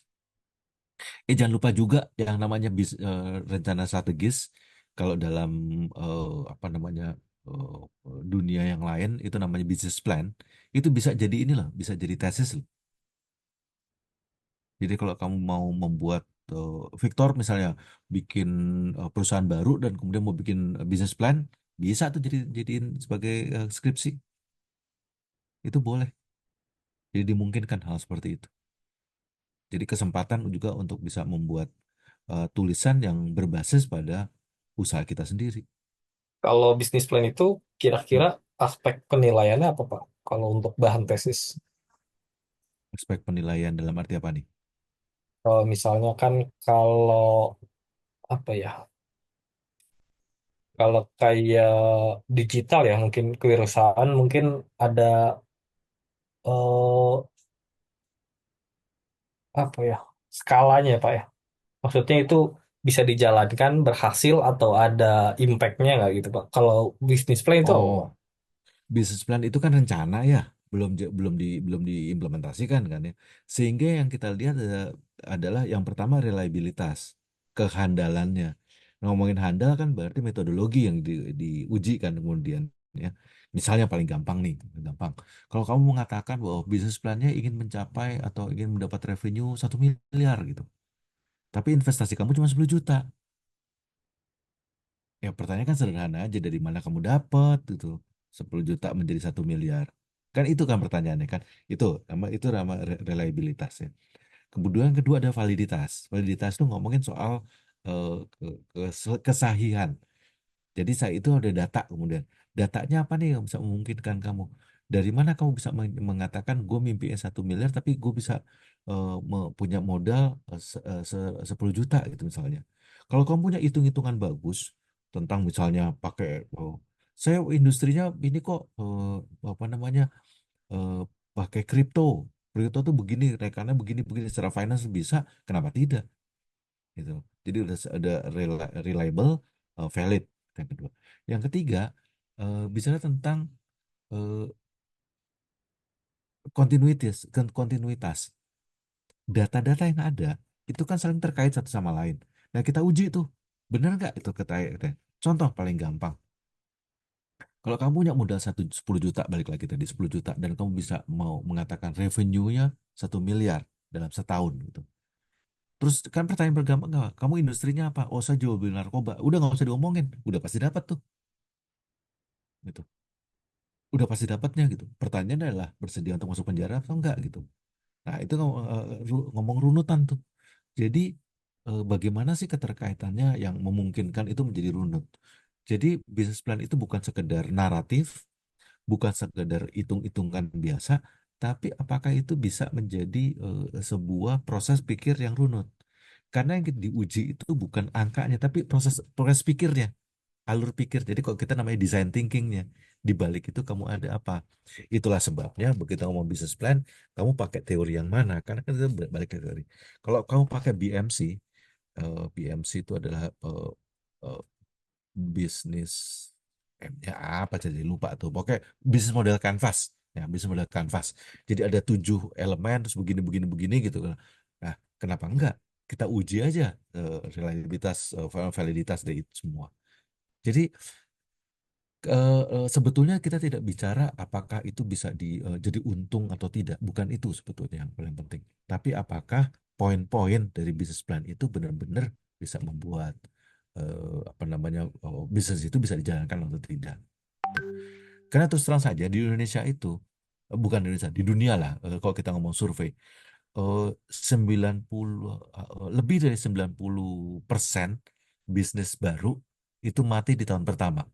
Jangan lupa juga yang namanya rencana strategis. Kalau dalam apa namanya, dunia yang lain itu namanya business plan. Itu bisa jadi ini loh, bisa jadi tesis loh. Jadi kalau kamu mau membuat, Victor misalnya bikin perusahaan baru dan kemudian mau bikin business plan, bisa tuh jadiin sebagai skripsi. Itu boleh. Jadi dimungkinkan hal seperti itu. Jadi kesempatan juga untuk bisa membuat tulisan yang berbasis pada usaha kita sendiri. Kalau bisnis plan itu Hmm. kira-kira aspek penilaiannya apa, Pak? Kalau untuk bahan tesis, Aspek penilaian dalam arti apa nih? misalnya kan kalau apa ya, kalau kayak digital ya mungkin kewirausahaan mungkin ada eh, apa ya skalanya ya, Pak ya. Maksudnya itu bisa dijalankan berhasil atau ada impact-nya nggak gitu, Pak? Kalau bisnis plan itu apa, Pak? Oh, bisnis plan itu kan rencana ya, belum diimplementasikan kan ya. Sehingga yang kita lihat adalah yang pertama reliabilitas, kehandalannya. Ngomongin handal kan berarti metodologi yang diuji kan kemudian ya. Misalnya paling gampang nih, gampang. Kalau kamu mengatakan bahwa bisnis plannya ingin mencapai atau ingin mendapat revenue 1 miliar gitu, tapi investasi kamu cuma 10 juta. Ya pertanyaan kan sederhana aja, dari mana kamu dapat gitu 10 juta menjadi 1 miliar. Kan itu kan pertanyaannya kan. Itu nama reliabilitas ya. Kemudian yang kedua ada validitas. Validitas itu ngomongin soal kesahihan. Jadi saya itu ada data kemudian. Datanya apa nih yang bisa memungkinkan kamu? Dari mana kamu bisa mengatakan gue mimpiin 1 miliar tapi gue bisa punya modal 10 juta gitu misalnya. Kalau kamu punya hitung-hitungan bagus tentang misalnya pakai, saya industrinya ini kok, apa namanya, eh, pakai kripto. Kripto tuh begini, rekannya begini-begini secara finance bisa, kenapa tidak? Gitu. Jadi udah ada reliable, valid. Yang kedua, yang ketiga, bicara tentang eh, kontinuitas. Data-data yang ada itu kan saling terkait satu sama lain. Nah kita uji tuh, benar nggak itu terkait? Contoh paling gampang, kalau kamu punya modal 10 juta, balik lagi tadi 10 juta, dan kamu bisa mau mengatakan revenue-nya 1 miliar dalam setahun gitu. Terus kan pertanyaan bergambang, nggak, kamu industrinya apa? Oh saya jual beli narkoba. Udah nggak usah diomongin, udah pasti dapat tuh. Gitu. Udah pasti dapatnya gitu. Pertanyaannya adalah bersedia untuk masuk penjara atau enggak gitu. Nah itu ngomong runutan tuh. Jadi bagaimana sih keterkaitannya yang memungkinkan itu menjadi runut. Jadi bisnis plan itu bukan sekedar naratif, bukan sekedar hitung-hitungan biasa, tapi apakah itu bisa menjadi sebuah proses pikir yang runut. Karena yang diuji itu bukan angkanya, tapi proses proses pikirnya, alur pikir. Jadi kalau kita namanya design thinkingnya, di balik itu kamu ada apa? Itulah sebabnya begitu kamu mau business plan, kamu pakai teori yang mana? Karena kan itu balik ke teori. Kalau kamu pakai BMC, BMC itu adalah eh, bisnis, ya apa jadi lupa tuh. Pokoknya bisnis model canvas, ya bisnis model canvas. Jadi ada 7 elemen terus begini begini begini gitu. Nah, kenapa enggak? Kita uji aja reliabilitas, validitas dari itu semua. Jadi sebetulnya kita tidak bicara apakah itu bisa jadi untung atau tidak, bukan itu sebetulnya yang paling penting. Tapi apakah poin-poin dari bisnis plan itu benar-benar bisa membuat apa namanya, bisnis itu bisa dijalankan atau tidak. Karena terus terang saja di Indonesia itu, bukan di Indonesia, di dunia lah, kalau kita ngomong survei, eh, 90 lebih dari 90% bisnis baru itu mati di tahun pertama.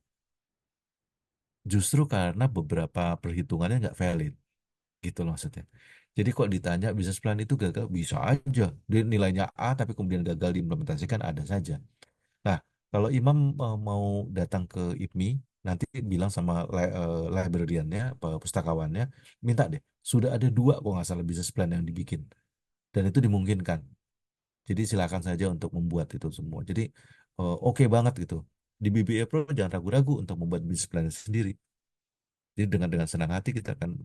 Justru karena beberapa perhitungannya nggak valid, gitu loh maksudnya. Jadi kok ditanya bisnis plan itu gagal, bisa aja. Dia nilainya A tapi kemudian gagal diimplementasikan, ada saja. Nah, kalau Imam mau datang ke IPMI, nanti bilang sama librariannya, pustakawannya, minta deh, sudah ada dua kok nggak salah bisnis plan yang dibikin. Dan itu dimungkinkan. Jadi silakan saja untuk membuat itu semua. Jadi oke banget gitu. Di BBA Pro jangan ragu-ragu untuk membuat bisnis plan sendiri. Jadi dengan senang hati kita akan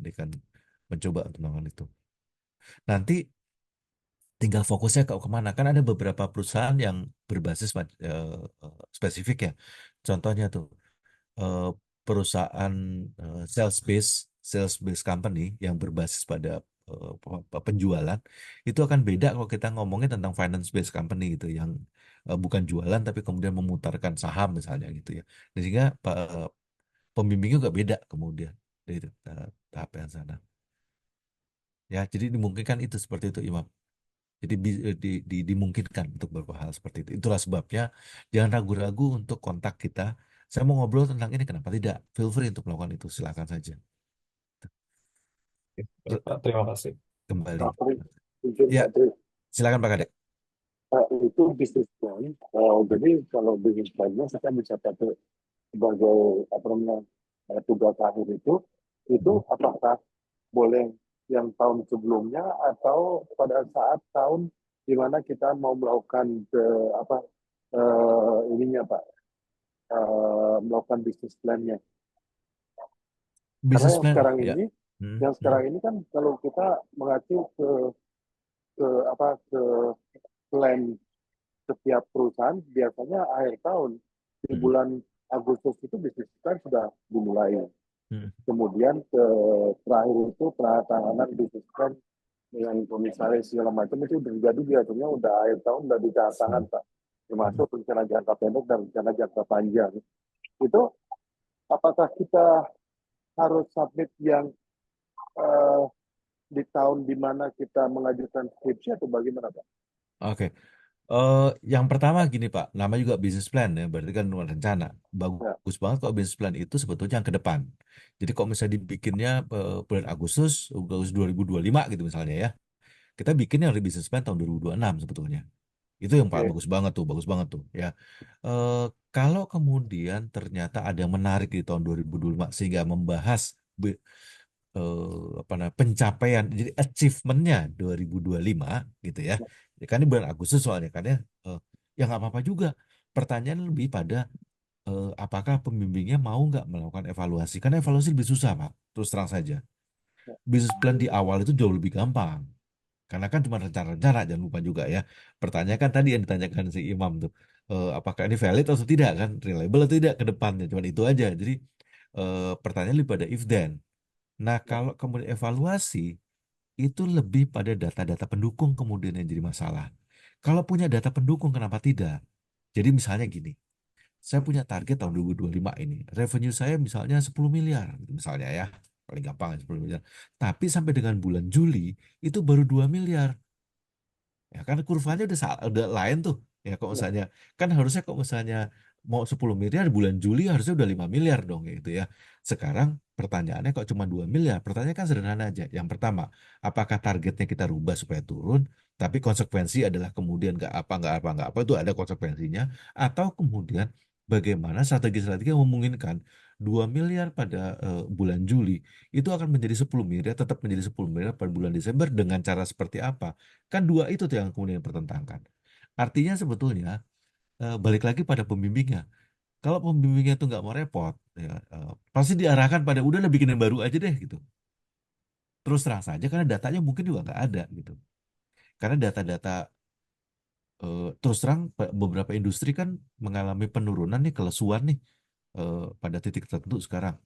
mencoba untuk melakukan itu. Nanti tinggal fokusnya ke kemana. Kan ada beberapa perusahaan yang berbasis spesifik ya. Contohnya tuh eh, perusahaan sales based company yang berbasis pada penjualan itu akan beda kalau kita ngomongin tentang finance based company gitu yang bukan jualan tapi kemudian memutarkan saham misalnya gitu ya. Dan sehingga pembimbingnya juga beda kemudian dari itu, tahap yang sana. Ya, jadi dimungkinkan itu seperti itu Imam. Jadi dimungkinkan untuk beberapa hal seperti itu. Itulah sebabnya jangan ragu-ragu untuk kontak kita. Saya mau ngobrol tentang ini, kenapa tidak? Feel free untuk melakukan itu, silakan saja. Baik, Pak. Terima kasih. Kembali. Tapi mungkin Ya, nanti silakan Pak Kadek. itu bisnis plan. Jadi kalau bisnis plannya kita bisa pakai sebagai apa namanya tugas akhir itu apakah boleh yang tahun sebelumnya atau pada saat tahun di mana kita mau melakukan ke apa ininya Pak melakukan bisnis plannya. Karena Business plan, ya. Hmm, yang hmm, sekarang ini kan kalau kita mengacu ke apa ke plan setiap perusahaan biasanya akhir tahun di hmm, bulan Agustus itu bisnis plan sudah dimulai. hmm, Kemudian ke terakhir itu penandatanganan bisnis plan dengan komisaris segala macam itu udah jadi biasanya udah akhir tahun udah ditandatangan hmm, Pak. hmm. Termasuk rencana jangka pendek dan rencana jangka panjang. Itu apakah kita harus submit yang eh, di tahun di mana kita mengajukan skripsi atau bagaimana Pak? Oke. Eh, yang pertama gini Pak, nama juga business plan ya, berarti kan rencana. Ya, Bagus banget kalau business plan itu sebetulnya yang ke depan. Jadi kalau misalnya dibikinnya bulan Agustus, Agustus 2025 gitu misalnya ya, kita bikin yang business plan tahun 2026 sebetulnya. Itu yang Pak oke. bagus banget tuh ya. Eh, kalau kemudian ternyata ada yang menarik di tahun 2025 sehingga membahas apa namanya pencapaian, jadi achievementnya 2025 gitu ya. Ya kan ini bulan Agustus soalnya kan ya. Eh, ya nggak apa-apa juga. Pertanyaan lebih pada apakah pembimbingnya mau nggak melakukan evaluasi? Karena evaluasi lebih susah Pak. Terus terang saja. Business plan di awal itu jauh lebih gampang. Karena kan cuma rencana-rencana, jangan lupa juga ya. Pertanyaan kan tadi yang ditanyakan si Imam tuh, apakah ini valid atau tidak kan, reliable atau tidak ke depannya, cuma itu aja. Jadi pertanyaan lebih pada if then. Nah, kalau kemudian evaluasi itu lebih pada data-data pendukung kemudian yang jadi masalah. Kalau punya data pendukung, kenapa tidak? Jadi misalnya gini, saya punya target tahun 2025 ini, revenue saya misalnya 10 miliar, gitu misalnya ya, paling gampang ya 10 miliar. Tapi sampai dengan bulan Juli itu baru 2 miliar. Ya kan kurvanya udah lain tuh. Ya kok Ya, misalnya kan harusnya kok misalnya mau 10 miliar bulan Juli harusnya udah 5 miliar dong gitu ya. Sekarang pertanyaannya kok cuma 2 miliar? Pertanyaan kan sederhana aja. Yang pertama, apakah targetnya kita rubah supaya turun? Tapi konsekuensi adalah kemudian nggak apa itu ada konsekuensinya. Atau kemudian bagaimana strategi-strategi yang memungkinkan 2 miliar pada bulan Juli itu akan menjadi 10 miliar, tetap menjadi 10 miliar pada bulan Desember dengan cara seperti apa? Kan dua itu tuh yang kemudian dipertentangkan. Artinya sebetulnya balik lagi pada pembimbingnya. Kalau pembimbingnya tuh nggak mau repot, ya, pasti diarahkan pada udah lah bikin yang baru aja deh gitu. Terus terang saja karena datanya mungkin juga nggak ada gitu. Karena data-data terus terang beberapa industri kan mengalami penurunan nih, kelesuan nih pada titik tertentu sekarang.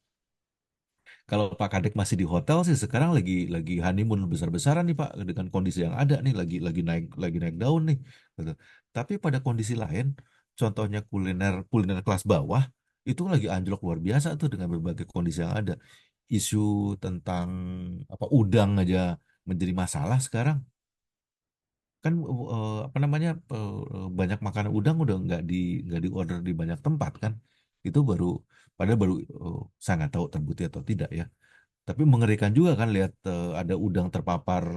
Kalau Pak Kadek masih di hotel sih sekarang lagi honeymoon besar-besaran nih Pak dengan kondisi yang ada nih lagi naik daun nih. Gitu. Tapi pada kondisi lain, contohnya kuliner kuliner kelas bawah itu lagi anjlok luar biasa tuh dengan berbagai kondisi yang ada. Isu tentang apa udang aja menjadi masalah sekarang kan apa namanya banyak makanan udang udah nggak di order di banyak tempat kan. Itu baru padahal baru saya nggak tahu terbukti atau tidak ya. Tapi mengerikan juga kan lihat ada udang terpapar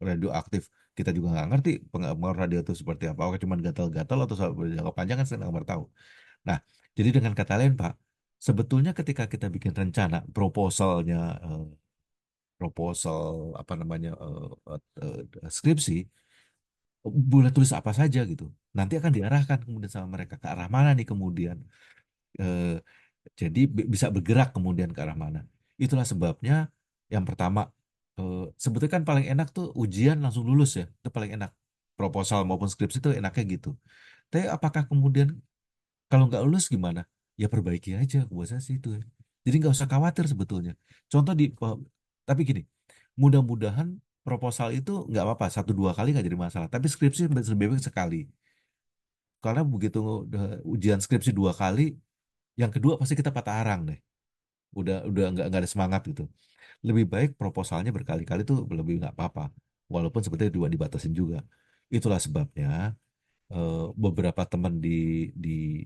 radioaktif. Kita juga nggak ngerti pengaruh radio itu seperti apa. Apakah cuma gatal-gatal atau sampai jangka panjang kan saya nggak tahu. Nah, jadi dengan kata lain Pak, sebetulnya ketika kita bikin rencana proposalnya, proposal apa namanya skripsi, boleh tulis apa saja gitu. Nanti akan diarahkan kemudian sama mereka ke arah mana nih kemudian. Eh, jadi bisa bergerak kemudian ke arah mana. Itulah sebabnya yang pertama, sebetulnya kan paling enak tuh ujian langsung lulus ya. Itu paling enak. Proposal maupun skripsi itu enaknya gitu. Tapi apakah kemudian kalau nggak lulus gimana? Ya perbaiki aja, buat saya sih itu ya. Jadi nggak usah khawatir sebetulnya. Contoh tapi gini, mudah-mudahan proposal itu nggak apa-apa, satu dua kali nggak jadi masalah. Tapi skripsi lebih baik sekali. Karena begitu ujian skripsi dua kali, yang kedua pasti kita patah arang deh. Udah nggak ada semangat gitu. Lebih baik proposalnya berkali-kali tuh lebih nggak apa-apa. Walaupun sebetulnya dua dibatasin juga. Itulah sebabnya beberapa teman di di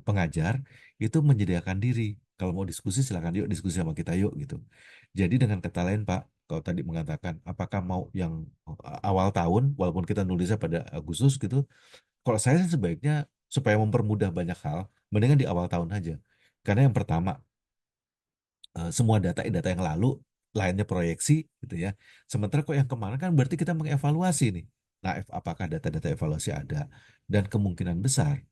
pengajar itu menyediakan diri. Kalau mau diskusi silakan yuk diskusi sama kita yuk gitu. Jadi dengan kata lain Pak, kalau tadi mengatakan apakah mau yang awal tahun walaupun kita nulisnya pada Agustus gitu. Kalau saya sih sebaiknya supaya mempermudah banyak hal, mendingan di awal tahun aja. Karena yang pertama semua data yang lalu lainnya proyeksi gitu ya. Sementara kok yang kemarin kan berarti kita mengevaluasi nih. Nah, apakah data-data evaluasi ada dan kemungkinan besar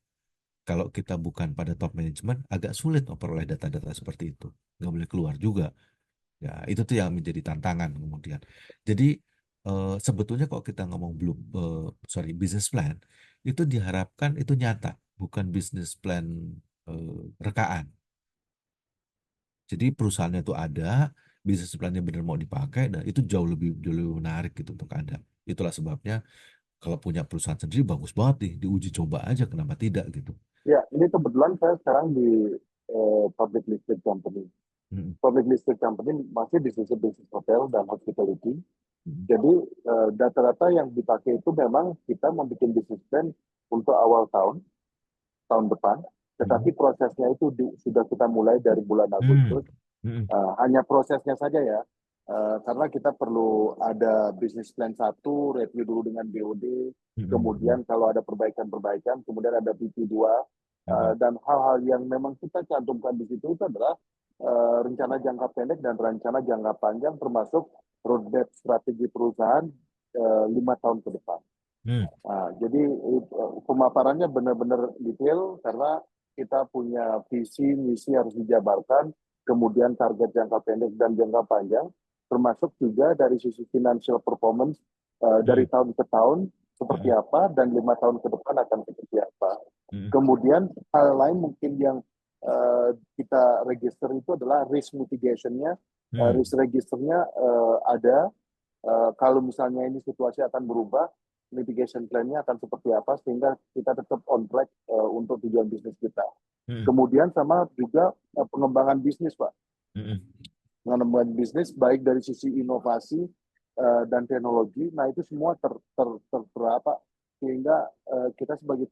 kalau kita bukan pada top management, agak sulit memperoleh data-data seperti itu. Nggak boleh keluar juga. Ya, itu tuh yang menjadi tantangan kemudian. Jadi, sebetulnya kalau kita ngomong belum, business plan, itu diharapkan itu nyata, bukan business plan rekaan. Jadi perusahaannya itu ada, business plan-nya benar mau dipakai, dan itu jauh lebih menarik gitu untuk Anda. Itulah sebabnya kalau punya perusahaan sendiri bagus banget nih, diuji coba aja, kenapa tidak gitu. Ya, ini kebetulan saya sekarang di public listed company. Mm, Public listed company masih di sisi bisnis hotel dan hospitality. mm, Jadi data-data yang dipakai itu memang kita membuat bisnis plan untuk awal tahun depan. Tetapi mm, prosesnya itu sudah kita mulai dari bulan mm, Agustus. mm, Hanya prosesnya saja ya. Karena kita perlu ada bisnis plan satu, review dulu dengan BOD, mm, mm, kemudian kalau ada perbaikan-perbaikan, kemudian ada PP2, mm, dan hal-hal yang memang kita cantumkan di situ itu adalah rencana jangka pendek dan rencana jangka panjang, termasuk roadmap strategi perusahaan 5 tahun ke depan. mm, Nah, jadi pemaparannya benar-benar detail karena kita punya visi, misi harus dijabarkan, kemudian target jangka pendek dan jangka panjang, termasuk juga dari sisi financial performance dari mm, tahun ke tahun seperti mm, apa dan 5 tahun ke depan akan seperti apa. mm, Kemudian hal lain mungkin yang kita register itu adalah risk mitigation-nya. mm, Risk registernya ada. Kalau misalnya ini situasi akan berubah, mitigation plan-nya akan seperti apa sehingga kita tetap on track untuk tujuan bisnis kita. mm, Kemudian sama juga pengembangan bisnis, Pak. mm, Pengembangan bisnis baik dari sisi inovasi dan teknologi. Nah, itu semua terapa sehingga kita sebagai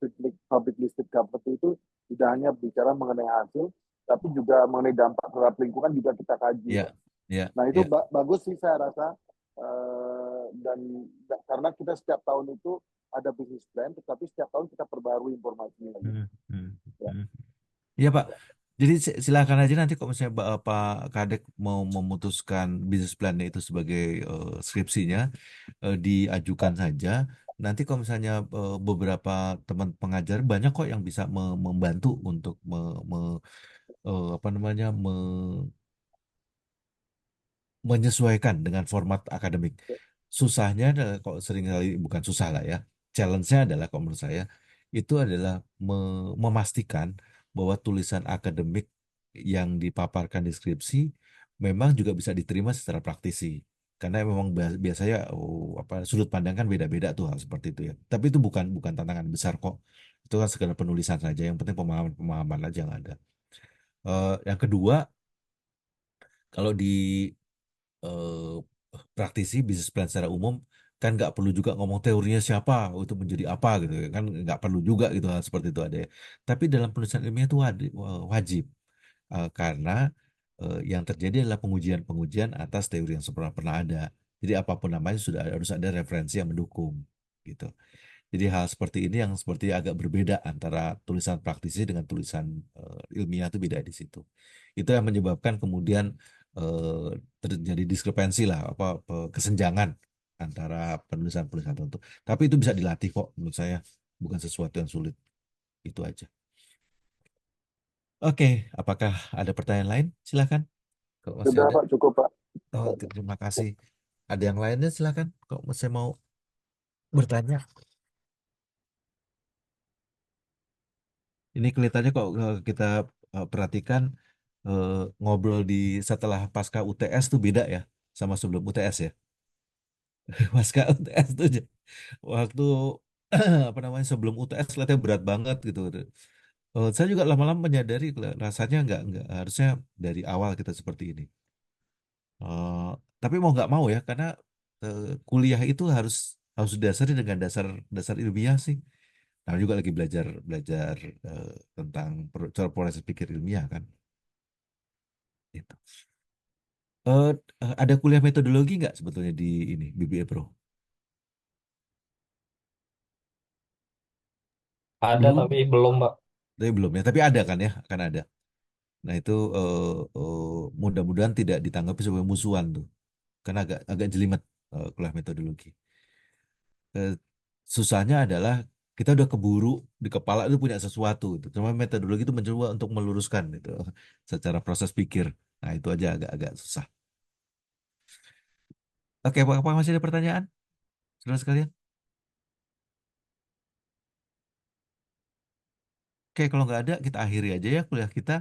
public listed company itu tidak hanya bicara mengenai hasil, tapi juga mengenai dampak terhadap lingkungan juga kita kaji, ya, Pak. ya, Nah, itu ya, bagus sih saya rasa. Karena kita setiap tahun itu ada business plan, tetapi setiap tahun kita perbarui informasinya lagi. mm, mm, Ya. mm. Iya Pak. Jadi silakan aja nanti kalau misalnya Pak Kadek mau memutuskan bisnis plan itu sebagai skripsinya, diajukan saja. Nanti kalau misalnya beberapa teman pengajar banyak kok yang bisa membantu untuk apa namanya menyesuaikan dengan format akademik. Susahnya adalah kalau sering kali bukan susah lah ya. Challenge-nya adalah kalau menurut saya itu adalah memastikan bahwa tulisan akademik yang dipaparkan di skripsi memang juga bisa diterima secara praktisi. Karena memang biasanya apa sudut pandang kan beda-beda tuh hal seperti itu ya. Tapi itu bukan bukan tantangan besar kok. Itu kan sekedar penulisan saja. Yang penting pemahaman-pemahaman aja yang ada. Yang kedua, kalau di eh, praktisi bisnis plan secara umum kan nggak perlu juga ngomong teorinya siapa, oh, itu menjadi apa gitu ya. Kan nggak perlu juga gitu hal seperti itu ada ya. Tapi dalam penulisan ilmiah itu wajib. Karena yang terjadi adalah pengujian-pengujian atas teori yang pernah ada. Jadi apapun namanya sudah harus ada referensi yang mendukung gitu. Jadi hal seperti ini yang seperti agak berbeda antara tulisan praktisi dengan tulisan ilmiah itu beda di situ. Itu yang menyebabkan kemudian eh, terjadi diskrepansi lah, apa kesenjangan antara penulisan-penulisan tertentu. Tapi itu bisa dilatih kok menurut saya, bukan sesuatu yang sulit. Itu aja. Oke, apakah ada pertanyaan lain? Silakan. Kalau masih Sudah ada. Pak, cukup Pak. Oh, terima kasih. Ada yang lainnya silakan. Kok masih mau bertanya? Ini kelihatannya kok kita perhatikan eh, ngobrol di setelah pasca UTS tuh beda ya sama sebelum UTS ya. Pasca UTS tuh waktu apa namanya sebelum UTS kelihatannya berat banget gitu. Saya juga lama-lama menyadari rasanya nggak harusnya dari awal kita seperti ini. Eh, tapi mau nggak mau ya karena kuliah itu harus harus didasari dengan dasar dasar ilmiah sih. Nah juga lagi belajar belajar tentang cara proses pikir ilmiah kan. Gitu. Eh, ada kuliah metodologi nggak sebetulnya di ini BBA Pro? Ada Belum, tapi belum, Pak. tapi belum ya. Tapi ada kan ya, akan ada. Nah itu mudah-mudahan tidak ditanggapi sebagai musuhan tuh, karena agak agak jelimet kuliah metodologi. Eh, susahnya adalah kita udah keburu di kepala itu punya sesuatu itu. Cuma metodologi itu mencoba untuk meluruskan itu secara proses pikir. Nah itu aja agak-agak susah. Oke, Pak, masih ada pertanyaan, saudara sekalian? Oke, kalau nggak ada, kita akhiri aja ya kuliah kita.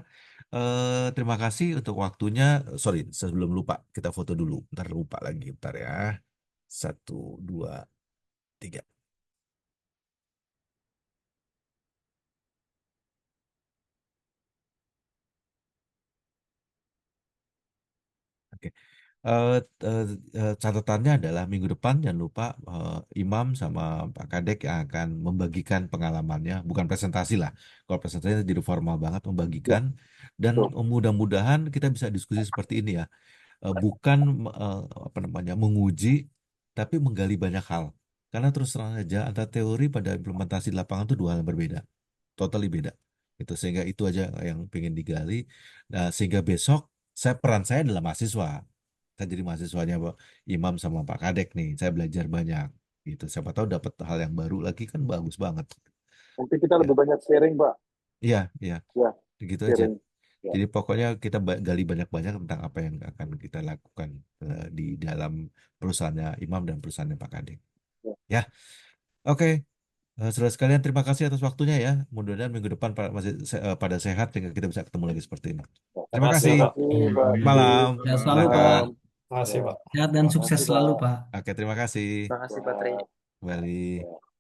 Terima kasih untuk waktunya. Sorry, sebelum lupa, kita foto dulu. Ntar lupa lagi, ntar ya. Satu, dua, tiga. Oke. Eh, eh, catatannya adalah minggu depan jangan lupa Imam sama Pak Kadek yang akan membagikan pengalamannya, bukan presentasi lah. Kalau presentasi jadi formal banget Ya, membagikan dan betul. mudah-mudahan kita bisa diskusi seperti ini ya. Bukan eh, apa namanya menguji tapi menggali banyak hal. Karena terus terang aja antara teori pada implementasi di lapangan itu dua hal yang berbeda, totally beda. Itu sehingga itu aja yang pengen digali. Nah, sehingga besok peran saya adalah mahasiswa. Saya jadi mahasiswanya Pak Imam sama Pak Kadek nih. Saya belajar banyak. Gitu. Siapa tahu dapat hal yang baru lagi kan bagus banget. Nanti kita Ya, lebih banyak sharing Pak. iya, iya. Ya, Gitu aja. sharing. Ya, Jadi pokoknya kita gali banyak-banyak tentang apa yang akan kita lakukan di dalam perusahaannya Imam dan perusahaannya Pak Kadek. ya. Ya, oke. Saudara sekalian, terima kasih atas waktunya ya. Mudah-mudahan minggu depan masih pada sehat sehingga kita bisa ketemu lagi seperti ini. Ya. Terima Makasih, kasih. Terima Pak. kasih Iya, Pak iya. Didi. Malam. Sehat selalu Pak. Malam. Silakan. Makasih, Ya, Pak. Sehat dan sukses makasih selalu Pak. Pak. Oke, terima kasih. Terima kasih Pak Tri. Kembali. Ya.